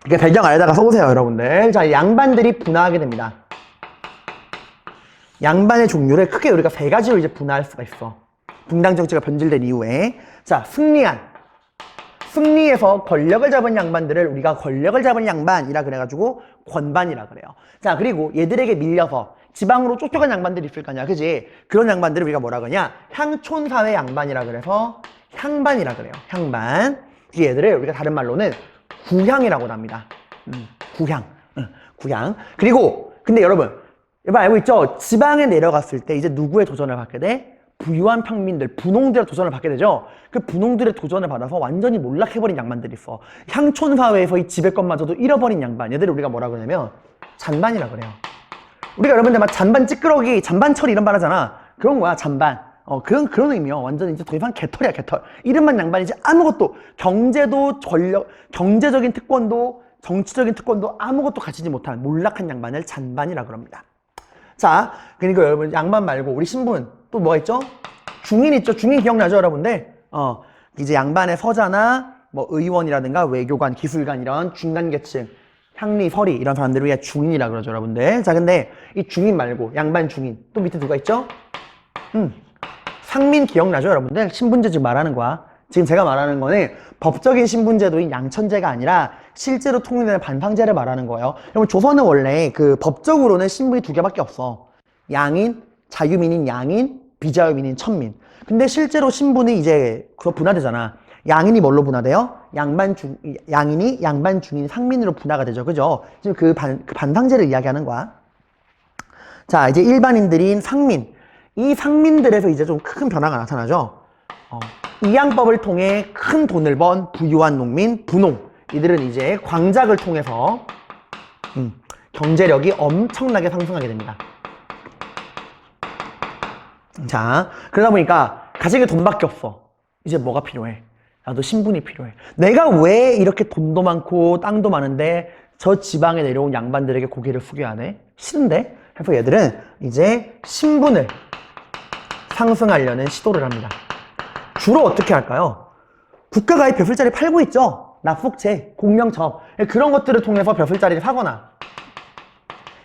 이게 배경 아래다가 써보세요, 여러분들. 자, 양반들이 분화하게 됩니다. 양반의 종류를 크게 우리가 3가지로 이제 분화할 수가 있어. 붕당 정치가 변질된 이후에. 자, 승리에서 권력을 잡은 양반들을 우리가 권력을 잡은 양반이라 그래가지고 권반이라 그래요. 자, 그리고 얘들에게 밀려서 지방으로 쫓겨간 양반들이 있을 거냐, 그지? 그런 양반들을 우리가 뭐라 그러냐? 향촌사회 양반이라 그래서 향반이라 그래요. 향반. 그 얘들을 우리가 다른 말로는 구향이라고도 합니다. 구향. 그리고 근데 여러분 알고 있죠? 지방에 내려갔을 때 이제 누구의 도전을 받게 돼? 부유한 평민들, 분홍들의 도전을 받게 되죠? 그 분홍들의 도전을 받아서 완전히 몰락해버린 양반들이 있어. 향촌사회에서의 지배권마저도 잃어버린 양반. 얘들을 우리가 뭐라 그러냐면 잔반이라 그래요. 우리가 여러분들 막 잔반 찌끄러기, 잔반철 이런 말 하잖아. 그런 거야, 잔반. 그런 의미요. 완전 이제 더 이상 개털이야, 개털. 이름만 양반이지 아무것도, 경제도 경제적인 특권도, 정치적인 특권도 아무것도 가지지 못한 몰락한 양반을 잔반이라 그럽니다. 자, 그러니까 여러분 양반 말고 우리 신분 또 뭐가 있죠? 중인 있죠? 중인 기억나죠, 여러분들? 이제 양반의 서자나 뭐 의원이라든가 외교관, 기술관 이런 중간 계층, 향리, 서리 이런 사람들을 우리가 중인이라 그러죠, 여러분들. 자, 근데 이 중인 말고 양반 중인 또 밑에 누가 있죠? 상민 기억나죠, 여러분들? 신분제 지금 말하는 거야. 지금 제가 말하는 거는 법적인 신분제도인 양천제가 아니라 실제로 통일되는 반상제를 말하는 거예요. 여러분 조선은 원래 그 법적으로는 신분이 두 개밖에 없어. 양인, 자유민인 양인, 비자유민인 천민. 근데 실제로 신분이 이제 그거 분화되잖아. 양인이 뭘로 분화돼요? 양인이 양반 중인 상민으로 분화가 되죠. 그죠? 지금 그 반상제를 이야기하는 거야. 자, 이제 일반인들인 상민. 이 상민들에서 이제 좀 큰 변화가 나타나죠. 이양법을 통해 큰 돈을 번 부유한 농민, 부농. 이들은 이제 광작을 통해서 경제력이 엄청나게 상승하게 됩니다. 자, 그러다 보니까 가진 게 돈밖에 없어. 이제 뭐가 필요해? 나도 신분이 필요해. 내가 왜 이렇게 돈도 많고 땅도 많은데 저 지방에 내려온 양반들에게 고개를 숙여야 돼? 싫은데? 그래서 얘들은 이제 신분을 상승하려는 시도를 합니다. 주로 어떻게 할까요? 국가가 이 벼슬자리 팔고 있죠? 납속채, 공명첩 그런 것들을 통해서 벼슬자리를 사거나.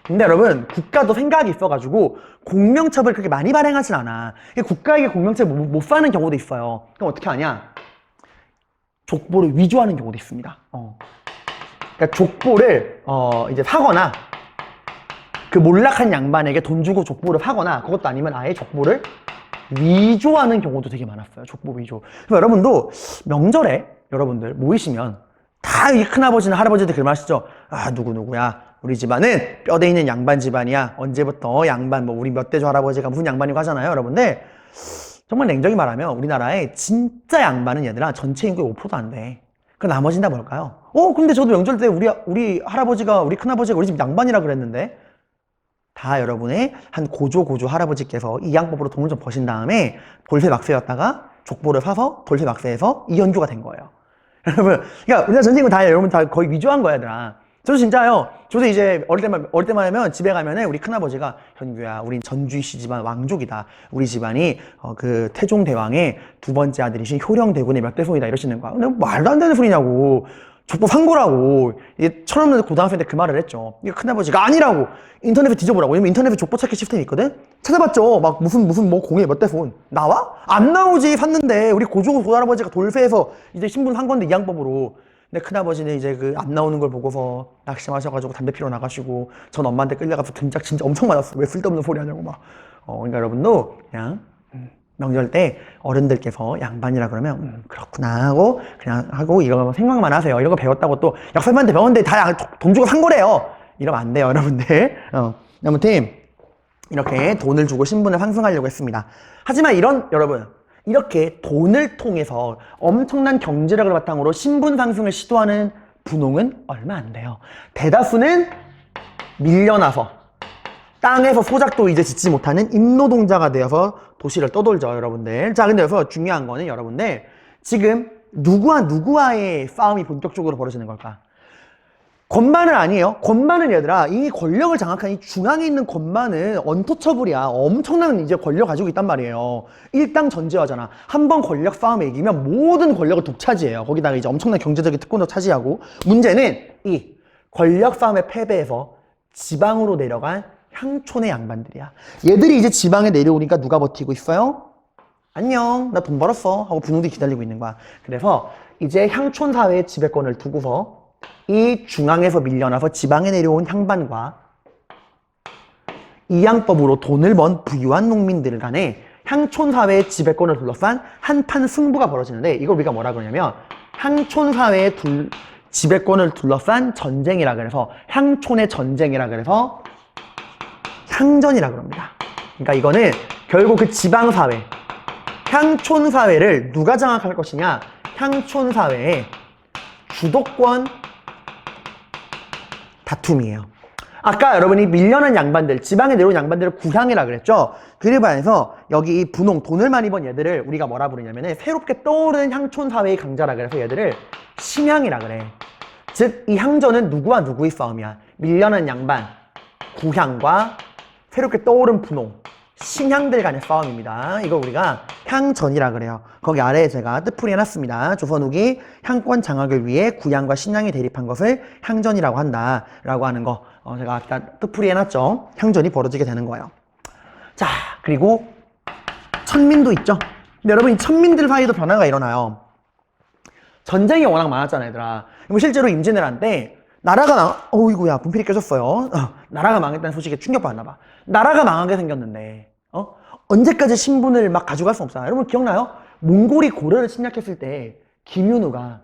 근데 여러분 국가도 생각이 있어가지고 공명첩을 그렇게 많이 발행하진 않아. 국가에게 공명첩을 못 사는 경우도 있어요. 그럼 어떻게 하냐? 족보를 위조하는 경우도 있습니다. 그러니까 족보를 이제 사거나 그 몰락한 양반에게 돈 주고 족보를 사거나 그것도 아니면 아예 족보를 위조하는 경우도 되게 많았어요. 족보 위조. 그래서 여러분도 명절에 여러분들 모이시면 다 이 큰아버지나 할아버지들 그 말하시죠. 아 누구누구야. 우리 집안은 뼈대 있는 양반 집안이야. 언제부터 양반 뭐 우리 몇 대조 할아버지가 무슨 양반이고 하잖아요. 여러분들 정말 냉정히 말하면 우리나라에 진짜 양반은 얘들아 전체 인구의 5%도 안 돼. 그 나머지는 다 뭘까요? 근데 저도 명절 때 우리 할아버지가 우리 큰아버지가 우리 집 양반이라 그랬는데 다 여러분의 한 고조 할아버지께서 이 양법으로 돈을 좀 버신 다음에 돌쇠막쇠였다가 족보를 사서 돌쇠막쇠에서 이현규가 된 거예요. 여러분, 그러니까 우리나라 전체 인구 다 여러분 다 거의 위조한 거야, 얘들아. 저도 진짜요. 저도 이제 어릴 때만 하면 집에 가면은 우리 큰아버지가 현규야, 우린 전주시 집안 왕족이다. 우리 집안이 그 태종대왕의 두 번째 아들이신 효령대군의 몇 대손이다 이러시는 거야. 근데 말도 안 되는 소리냐고. 족보 산 거라고. 이게 철없는 고등학생 때 그 말을 했죠. 이게 큰아버지가 아니라고. 인터넷에 뒤져보라고. 왜냐면 인터넷에 족보 찾기 시스템이 있거든? 찾아봤죠. 막 무슨 뭐 공예 몇 대 손. 나와? 안 나오지. 샀는데. 우리 고할아버지가 돌쇠에서 이제 신분 산 건데 이 양법으로. 근데 큰아버지는 이제 그 안 나오는 걸 보고서 낙심하셔가지고 담배 피러 나가시고 전 엄마한테 끌려가서 등짝 진짜 엄청 맞았어. 왜 쓸데없는 소리 하냐고 막. 그러니까 여러분도 그냥 명절 때 어른들께서 양반이라 그러면 그렇구나 하고 그냥 하고 이거 생각만 하세요. 이런 거 배웠다고 또 약사님한테 배웠는데 다 돈 주고 산 거래요. 이러면 안 돼요, 여러분들. 아무튼 이렇게 돈을 주고 신분을 상승하려고 했습니다. 하지만 여러분 이렇게 돈을 통해서 엄청난 경제력을 바탕으로 신분 상승을 시도하는 분홍은 얼마 안 돼요. 대다수는 밀려나서 땅에서 소작도 이제 짓지 못하는 임노동자가 되어서 도시를 떠돌죠, 여러분들. 자, 근데 여기서 중요한 거는 여러분들 지금 누구와의 싸움이 본격적으로 벌어지는 걸까? 권만은 아니에요. 권만은 얘들아 이미 권력을 장악한 이 중앙에 있는 권만은 언터처블이야. 엄청난 이제 권력 가지고 있단 말이에요. 일당 전제화잖아. 한번 권력 싸움에 이기면 모든 권력을 독차지해요. 거기다가 이제 엄청난 경제적인 특권도 차지하고. 문제는 이 권력 싸움에 패배해서 지방으로 내려간 향촌의 양반들이야. 얘들이 이제 지방에 내려오니까 누가 버티고 있어요? 안녕, 나 돈 벌었어 하고 분홍들이 기다리고 있는 거야. 그래서 이제 향촌 사회의 지배권을 두고서 이 중앙에서 밀려나서 지방에 내려온 향반과 이양법으로 돈을 번 부유한 농민들 간에 향촌 사회의 지배권을 둘러싼 한판 승부가 벌어지는데 이걸 우리가 뭐라 그러냐면 향촌 사회의 지배권을 둘러싼 전쟁이라 그래서 향촌의 전쟁이라 그래서 향전이라 그럽니다. 그러니까 이거는 결국 그 지방사회, 향촌사회를 누가 장악할 것이냐? 향촌사회의 주도권 다툼이에요. 아까 여러분이 밀려난 양반들, 지방에 내려온 양반들을 구향이라 그랬죠? 그에 반해서 여기 이 분홍, 돈을 많이 번 얘들을 우리가 뭐라 부르냐면 새롭게 떠오르는 향촌사회의 강자라 그래서 얘들을 신향이라 그래. 즉, 이 향전은 누구와 누구의 싸움이야? 밀려난 양반, 구향과 새롭게 떠오른 분홍, 신향들 간의 싸움입니다. 이거 우리가 향전이라 그래요. 거기 아래에 제가 뜻풀이 해놨습니다. 조선 후기 향권 장악을 위해 구향과 신향이 대립한 것을 향전이라고 한다라고 하는 거 제가 일단 뜻풀이 해놨죠. 향전이 벌어지게 되는 거예요. 자, 그리고 천민도 있죠. 근데 여러분 이 천민들 사이도 변화가 일어나요. 전쟁이 워낙 많았잖아, 얘들아. 뭐 실제로 임진왜란 때 나라가 어이구야, 분필이 깨졌어요. 나라가 망했다는 소식에 충격받았나 봐. 나라가 망하게 생겼는데, 언제까지 신분을 막 가져갈 수 없잖아. 여러분 기억나요? 몽골이 고려를 침략했을 때 김윤우가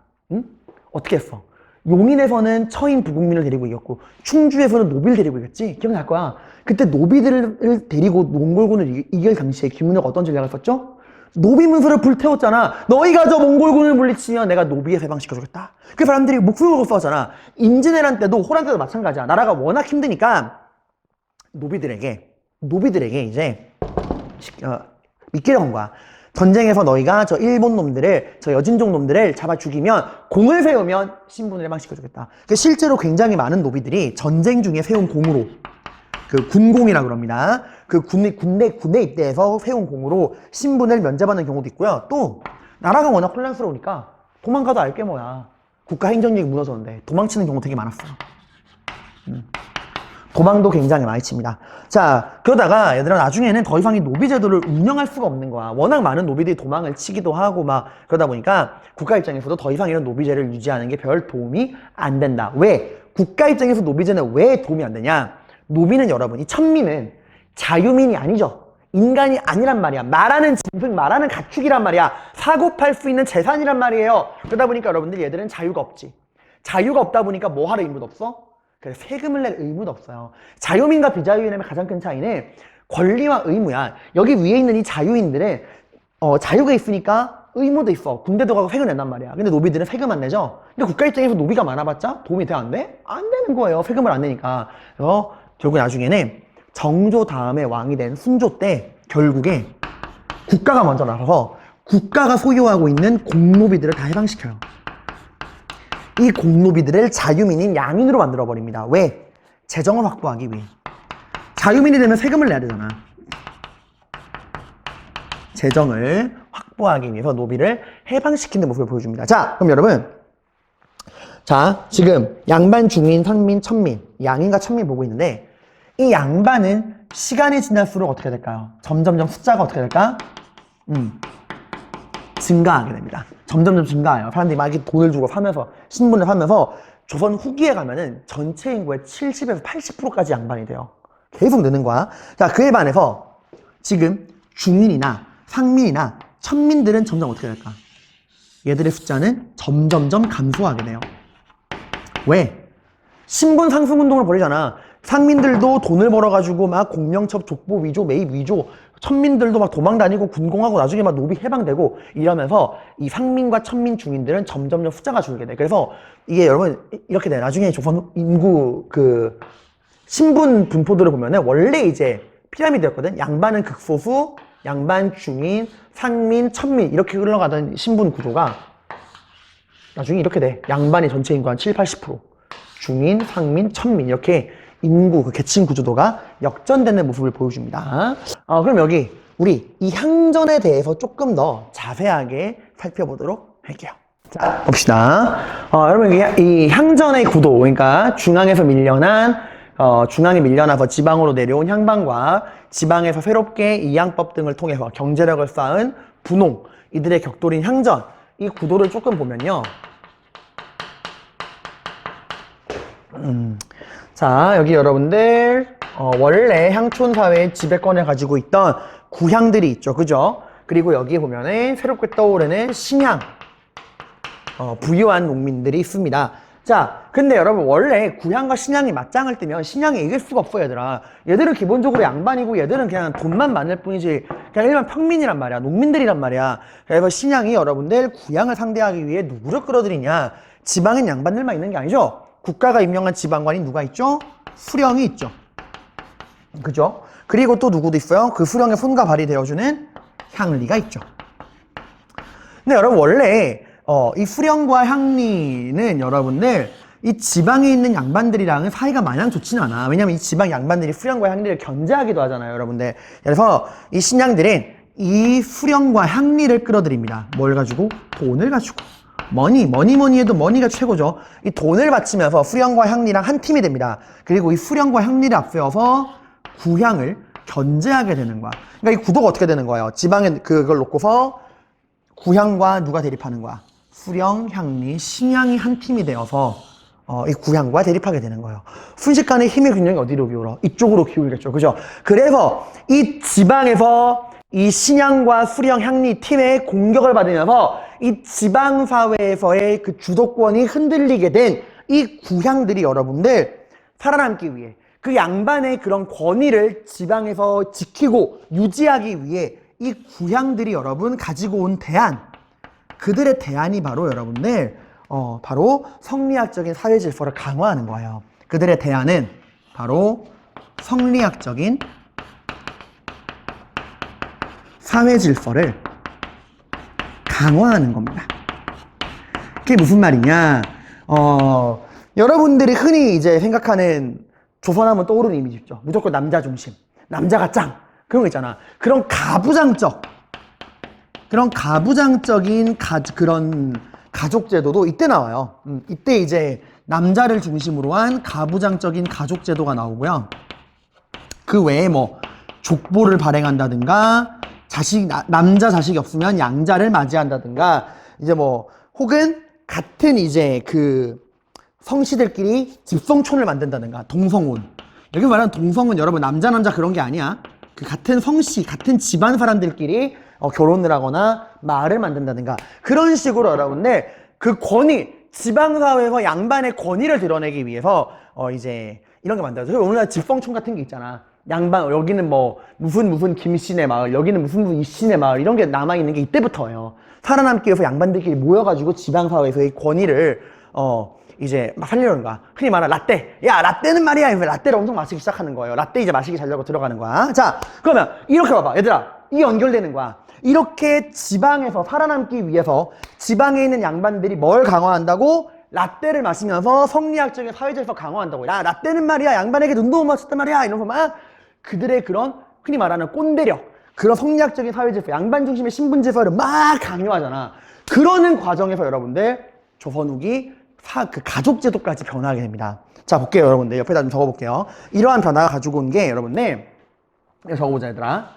어떻게 했어? 용인에서는 처인 부국민을 데리고 이겼고 충주에서는 노비를 데리고 이겼지? 기억날 거야. 그때 노비들을 데리고 몽골군을 이길 당시에 김윤우가 어떤 전략을 썼죠? 노비 문서를 불태웠잖아. 너희가 저 몽골군을 물리치면 내가 노비에서 해방시켜주겠다. 그 사람들이 목숨을 걸고 싸웠잖아. 임진왜란 때도 호란 때도 마찬가지야. 나라가 워낙 힘드니까 노비들에게 이제 미끼를 건 거야. 전쟁에서 너희가 저 일본 놈들을, 저 여진족 놈들을 잡아 죽이면, 공을 세우면 신분을 해방시켜주겠다. 실제로 굉장히 많은 노비들이 전쟁 중에 세운 공으로, 그 군공이라고 그럽니다. 그 군대 입대해서 세운 공으로 신분을 면제받는 경우도 있고요. 또 나라가 워낙 혼란스러우니까 도망가도 알게 뭐야. 국가 행정력이 무너졌는데 도망치는 경우 되게 많았어요. 도망도 굉장히 많이 칩니다. 자, 그러다가 얘들아 나중에는 더 이상 이 노비 제도를 운영할 수가 없는 거야. 워낙 많은 노비들이 도망을 치기도 하고 막 그러다 보니까 국가 입장에서도 더 이상 이런 노비제를 유지하는 게 별 도움이 안 된다. 왜? 국가 입장에서 노비제는 왜 도움이 안 되냐? 노비는 여러분, 이 천민은 자유민이 아니죠. 인간이 아니란 말이야. 말하는 짐승, 말하는 가축이란 말이야. 사고 팔 수 있는 재산이란 말이에요. 그러다 보니까 여러분들 얘들은 자유가 없지. 자유가 없다 보니까 뭐 할 의무도 없어? 그래, 세금을 낼 의무도 없어요. 자유민과 비자유인의 가장 큰 차이는 권리와 의무야. 여기 위에 있는 이 자유인들은 자유가 있으니까 의무도 있어. 군대도 가고 세금 낸단 말이야. 근데 노비들은 세금 안 내죠? 근데 국가 입장에서 노비가 많아봤자 도움이 돼? 안 돼? 안 되는 거예요. 세금을 안 내니까. 그래서 결국 나중에는 정조 다음에 왕이 된 순조 때 결국에 국가가 먼저 나서서 국가가 소유하고 있는 공노비들을 다 해방시켜요. 이 공노비들을 자유민인 양인으로 만들어버립니다. 왜? 재정을 확보하기 위해. 자유민이 되면 세금을 내야 되잖아. 재정을 확보하기 위해서 노비를 해방시키는 모습을 보여줍니다. 자, 그럼 여러분, 자, 지금 양반, 중인, 상민, 천민, 양인과 천민 보고 있는데 이 양반은 시간이 지날수록 어떻게 될까요? 점점점 숫자가 어떻게 될까? 증가하게 됩니다. 점점점 증가해요. 사람들이 막 이렇게 돈을 주고 사면서, 신분을 사면서 조선 후기에 가면은 전체 인구의 70에서 80%까지 양반이 돼요. 계속 느는 거야. 자, 그에 반해서 지금 중인이나 상민이나 천민들은 점점 어떻게 될까? 얘들의 숫자는 점점점 감소하게 돼요. 왜? 신분 상승 운동을 벌이잖아. 상민들도 돈을 벌어가지고 막 공명첩, 족보 위조, 매입 위조, 천민들도 막 도망 다니고 군공하고 나중에 막 노비 해방되고 이러면서 이 상민과 천민 중인들은 점점점 숫자가 줄게 돼. 그래서 이게 여러분 이렇게 돼. 나중에 조선 인구 그 신분 분포들을 보면은 원래 이제 피라미드였거든. 양반은 극소수, 양반, 중인, 상민, 천민 이렇게 흘러가던 신분 구조가 나중에 이렇게 돼. 양반이 전체 인구 한 7, 80%, 중인, 상민, 천민 이렇게 인구, 그 계층 구조도가 역전되는 모습을 보여줍니다. 그럼 여기 우리 이 향전에 대해서 조금 더 자세하게 살펴보도록 할게요. 자, 봅시다. 여러분 이 향전의 구도, 그러니까 중앙에서 중앙에 밀려나서 지방으로 내려온 향방과 지방에서 새롭게 이양법 등을 통해서 경제력을 쌓은 분홍, 이들의 격돌인 향전, 이 구도를 조금 보면요. 자, 여기 여러분들 원래 향촌사회의 지배권을 가지고 있던 구향들이 있죠. 그죠? 그리고 여기에 보면은 새롭게 떠오르는 신향, 부유한 농민들이 있습니다. 자, 근데 여러분 원래 구향과 신향이 맞짱을 뜨면 신향이 이길 수가 없어 얘들아. 얘들은 기본적으로 양반이고 얘들은 그냥 돈만 많을 뿐이지 그냥 일반 평민이란 말이야. 농민들이란 말이야. 그래서 신향이 여러분들 구향을 상대하기 위해 누구를 끌어들이냐? 지방엔 양반들만 있는 게 아니죠. 국가가 임명한 지방관이 누가 있죠? 수령이 있죠. 그죠? 그리고 또 누구도 있어요? 그 수령의 손과 발이 되어주는 향리가 있죠. 근데 여러분 원래 이 수령과 향리는 여러분들 이 지방에 있는 양반들이랑은 사이가 마냥 좋지는 않아. 왜냐면 이 지방 양반들이 수령과 향리를 견제하기도 하잖아요, 여러분들. 그래서 이 신양들은 이 수령과 향리를 끌어들입니다. 뭘 가지고? 돈을 가지고. 뭐니 해도 머니가 최고죠. 이 돈을 바치면서 수령과 향리랑 한 팀이 됩니다. 그리고 이 수령과 향리를 앞세워서 구향을 견제하게 되는 거야. 그러니까 이 구도가 어떻게 되는 거예요? 지방에 그걸 놓고서 구향과 누가 대립하는 거야? 수령, 향리, 신양이 한 팀이 되어서 이 구향과 대립하게 되는 거예요. 순식간에 힘의 균형이 어디로 기울어? 이쪽으로 기울겠죠. 그죠? 그래서 이 지방에서 이 신양과 수령, 향리 팀의 공격을 받으면서 이 지방사회에서의 그 주도권이 흔들리게 된 이 구향들이 여러분들 살아남기 위해 그 양반의 그런 권위를 지방에서 지키고 유지하기 위해 이 구향들이 여러분 가지고 온 대안, 그들의 대안이 바로 여러분들 바로 성리학적인 사회 질서를 강화하는 거예요. 그들의 대안은 바로 성리학적인 사회 질서를 강화하는 겁니다. 그게 무슨 말이냐? 여러분들이 흔히 이제 생각하는 조선하면 떠오르는 이미지 있죠. 무조건 남자 중심, 남자가 짱, 그런 거 있잖아. 그런 가부장적인 그런 가족 제도도 이때 나와요. 이때 이제 남자를 중심으로 한 가부장적인 가족 제도가 나오고요. 그 외에 뭐 족보를 발행한다든가, 남자 자식이 없으면 양자를 맞이한다든가, 이제 뭐 혹은 같은 이제 그 성씨들끼리 집성촌을 만든다든가, 동성혼. 여기 말하는 동성은 여러분 남자 그런 게 아니야. 그 같은 성씨, 같은 집안 사람들끼리 결혼을 하거나 마을을 만든다든가, 그런 식으로 여러분들 그 권위, 지방사회에서 양반의 권위를 드러내기 위해서 이제 이런 게 만들어져. 오늘날 집성촌 같은 게 있잖아. 양반, 여기는 뭐 무슨 김씨네 마을, 여기는 무슨 이씨네 마을, 이런 게 남아있는 게 이때부터예요. 살아남기 위해서 양반들끼리 모여가지고 지방사회에서의 권위를 이제 막 하려는 거야. 흔히 말하는 라떼. 야, 라떼는 말이야. 라떼를 엄청 마시기 시작하는 거예요. 라떼 이제 마시기 잘려고 들어가는 거야. 자, 그러면 이렇게 봐봐. 얘들아, 이 연결되는 거야. 이렇게 지방에서 살아남기 위해서 지방에 있는 양반들이 뭘 강화한다고? 라떼를 마시면서 성리학적인 사회질서 강화한다고. 야, 라떼는 말이야. 양반에게 눈도 못 맞췄단 말이야. 이러면서 막 그들의 그런 흔히 말하는 꼰대력, 그런 성리학적인 사회질서, 양반 중심의 신분질서를 막 강요하잖아. 그러는 과정에서 여러분들 조선 후기 그 가족제도까지 변화하게 됩니다. 자, 볼게요, 여러분들. 옆에다 좀 적어볼게요. 이러한 변화가 가지고 온 게 여러분들, 이거 적어보자, 얘들아.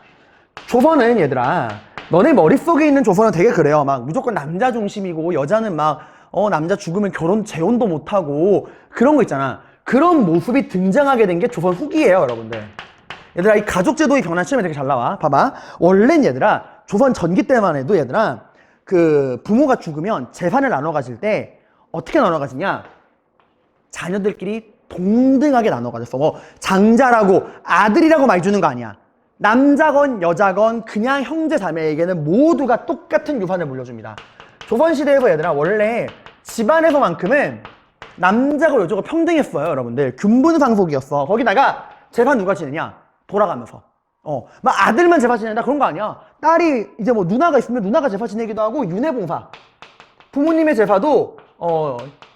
조선은, 얘들아, 너네 머릿속에 있는 조선은 되게 그래요. 막 무조건 남자 중심이고, 여자는 막 남자 죽으면 결혼 재혼도 못하고, 그런 거 있잖아. 그런 모습이 등장하게 된 게 조선 후기예요, 여러분들. 얘들아, 이 가족제도의 변화 시험에 되게 잘 나와. 봐봐. 원래는 얘들아, 조선 전기 때만 해도 얘들아, 그 부모가 죽으면 재산을 나눠 가질 때 어떻게 나눠 가지냐? 자녀들끼리 동등하게 나눠 가졌어. 뭐 장자라고 아들이라고 말 주는 거 아니야. 남자건 여자건 그냥 형제 자매에게는 모두가 똑같은 유산을 물려줍니다. 조선시대에서 얘들아, 원래 집안에서만큼은 남자고 여자고 평등했어요, 여러분들. 균분상속이었어. 거기다가 재산 누가 지내냐? 돌아가면서. 막 아들만 재산 지낸다 그런 거 아니야. 딸이 이제 뭐 누나가 있으면 누나가 재산 지내기도 하고, 윤회봉사. 부모님의 제사도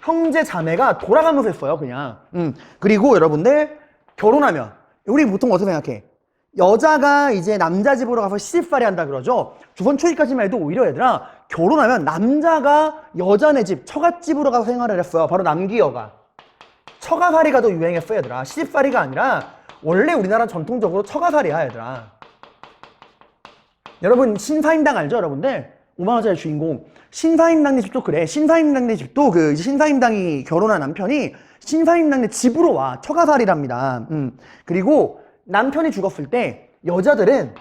형제 자매가 돌아가면서 했어요, 그냥. 그리고 여러분들 결혼하면 우리 보통 어떻게 생각해? 여자가 이제 남자 집으로 가서 시집살이 한다 그러죠. 조선 초기까지만 해도 오히려 얘들아, 결혼하면 남자가 여자네 집 처갓집으로 가서 생활을 했어요. 바로 남기여가. 처가살이가 더 유행했어요, 얘들아. 시집살이가 아니라 원래 우리나라 전통적으로 처가살이야, 얘들아. 여러분 신사임당 알죠, 여러분들? 5만원짜리 주인공. 신사임당네 집도 그래. 신사임당네 집도 그 신사임당이 결혼한 남편이 신사임당네 집으로 와. 처가살이랍니다. 그리고 남편이 죽었을 때 여자들은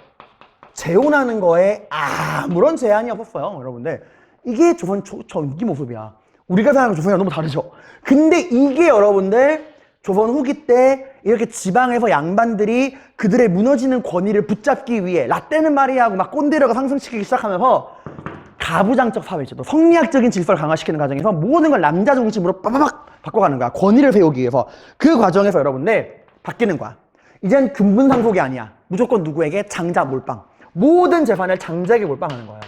재혼하는 거에 아무런 제한이 없었어요, 여러분들. 이게 조선 전기 모습이야. 우리가 생각하는 조선이랑 너무 다르죠. 근데 이게 여러분들 조선 후기 때 이렇게 지방에서 양반들이 그들의 무너지는 권위를 붙잡기 위해 라떼는 말이야 하고 막 꼰대려가 상승시키기 시작하면서 가부장적 사회제도, 성리학적인 질서를 강화시키는 과정에서 모든 걸 남자 중심으로 빠바박 바꿔가는 거야. 권위를 세우기 위해서. 그 과정에서 여러분들 바뀌는 거야. 이젠 균분상속이 아니야. 무조건 누구에게? 장자 몰빵. 모든 재산을 장자에게 몰빵하는 거야.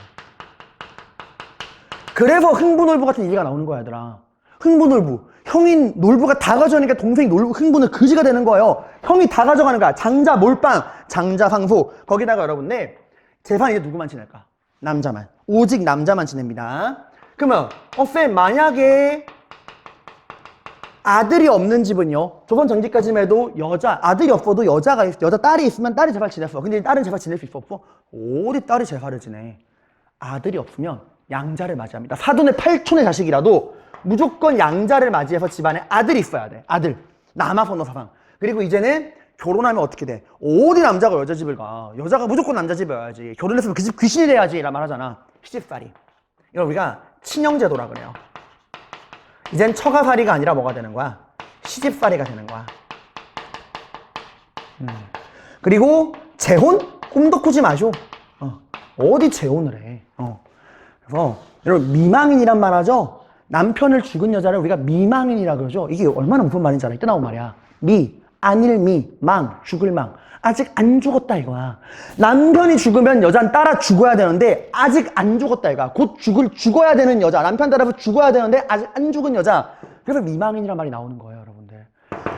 그래서 흥부놀부 같은 얘기가 나오는 거야, 얘들아. 흥부놀부. 형인 놀부가 다 가져가니까 동생이 흥부는 그지가 되는 거예요. 형이 다 가져가는 거야. 장자 몰빵, 장자 상속. 거기다가 여러분들 재산 이제 누구만 지낼까? 남자만. 오직 남자만 지냅니다. 그러면 쌤, 만약에 아들이 없는 집은요? 조선 전기까지만 해도 아들이 없어도 여자 딸이 있으면 딸이 재산 지냈어. 근데 딸은 재산 지낼 수 있어, 없어? 어디 딸이 재산을 지내? 아들이 없으면 양자를 맞이합니다. 사돈의 팔촌의 자식이라도 무조건 양자를 맞이해서 집안에 아들이 있어야 돼. 아들. 남아선호 사상. 그리고 이제는 결혼하면 어떻게 돼? 어디 남자가 여자 집을 가? 여자가 무조건 남자 집에 와야지. 결혼했으면 그 집 귀신이 돼야지. 라말 하잖아. 시집살이. 이걸 우리가 친형제도라 그래요. 이젠 처가살이가 아니라 뭐가 되는 거야? 시집살이가 되는 거야. 그리고 재혼? 꿈도 꾸지 마쇼. 어디 재혼을 해. 그래서 여러분 미망인이란 말 하죠? 남편을 죽은 여자를 우리가 미망인이라 그러죠? 이게 얼마나 무슨 말인지 알아? 이때 나온 말이야. 안일 망, 죽을 망. 아직 안 죽었다 이거야. 남편이 죽으면 여자는 따라 죽어야 되는데 아직 안 죽었다 이거야. 곧 죽어야 되는 여자. 남편 따라서 죽어야 되는데 아직 안 죽은 여자. 그래서 미망인이란 말이 나오는 거예요, 여러분들.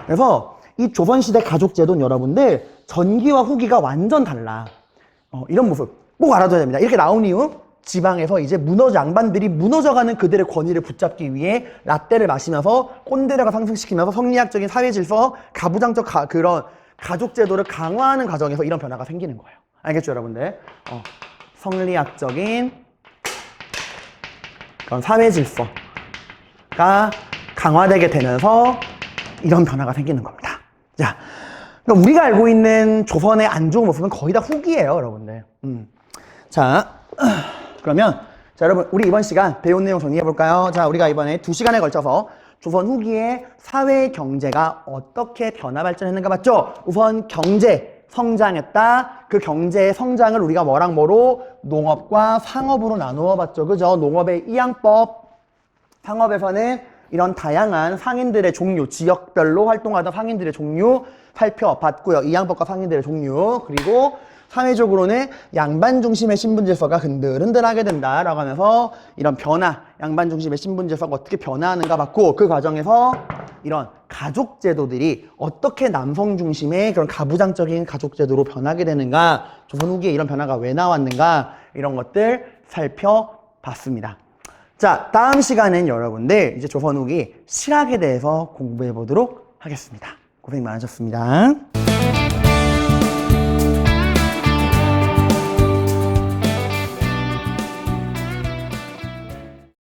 그래서 이 조선시대 가족제도는 여러분들 전기와 후기가 완전 달라. 이런 모습 꼭 알아둬야 됩니다. 이렇게 나온 이유, 지방에서 이제 양반들이 무너져가는 그들의 권위를 붙잡기 위해 라떼를 마시면서 꼰대를 상승시키면서 성리학적인 사회 질서, 가부장적 그런 가족 제도를 강화하는 과정에서 이런 변화가 생기는 거예요. 알겠죠, 여러분들? 성리학적인 그런 사회 질서가 강화되게 되면서 이런 변화가 생기는 겁니다. 자, 그럼 우리가 알고 있는 조선의 안 좋은 모습은 거의 다 후기예요, 여러분들. 자, 그러면 자 여러분 우리 이번 시간 배운 내용 정리해 볼까요? 자, 우리가 이번에 2시간에 걸쳐서 조선 후기의 사회 경제가 어떻게 변화 발전했는가 봤죠? 우선 경제 성장했다. 그 경제의 성장을 우리가 뭐랑 뭐로? 농업과 상업으로 나누어 봤죠. 그죠? 농업의 이양법, 상업에서는 이런 다양한 상인들의 종류, 지역별로 활동하던 상인들의 종류 살펴봤고요. 이양법과 상인들의 종류, 그리고 사회적으로는 양반 중심의 신분 질서가 흔들흔들하게 된다라고 하면서 이런 변화, 양반 중심의 신분 질서가 어떻게 변화하는가 봤고, 그 과정에서 이런 가족 제도들이 어떻게 남성 중심의 그런 가부장적인 가족 제도로 변하게 되는가, 조선 후기에 이런 변화가 왜 나왔는가, 이런 것들 살펴봤습니다. 자, 다음 시간엔 여러분들 이제 조선 후기 실학에 대해서 공부해 보도록 하겠습니다. 고생 많으셨습니다.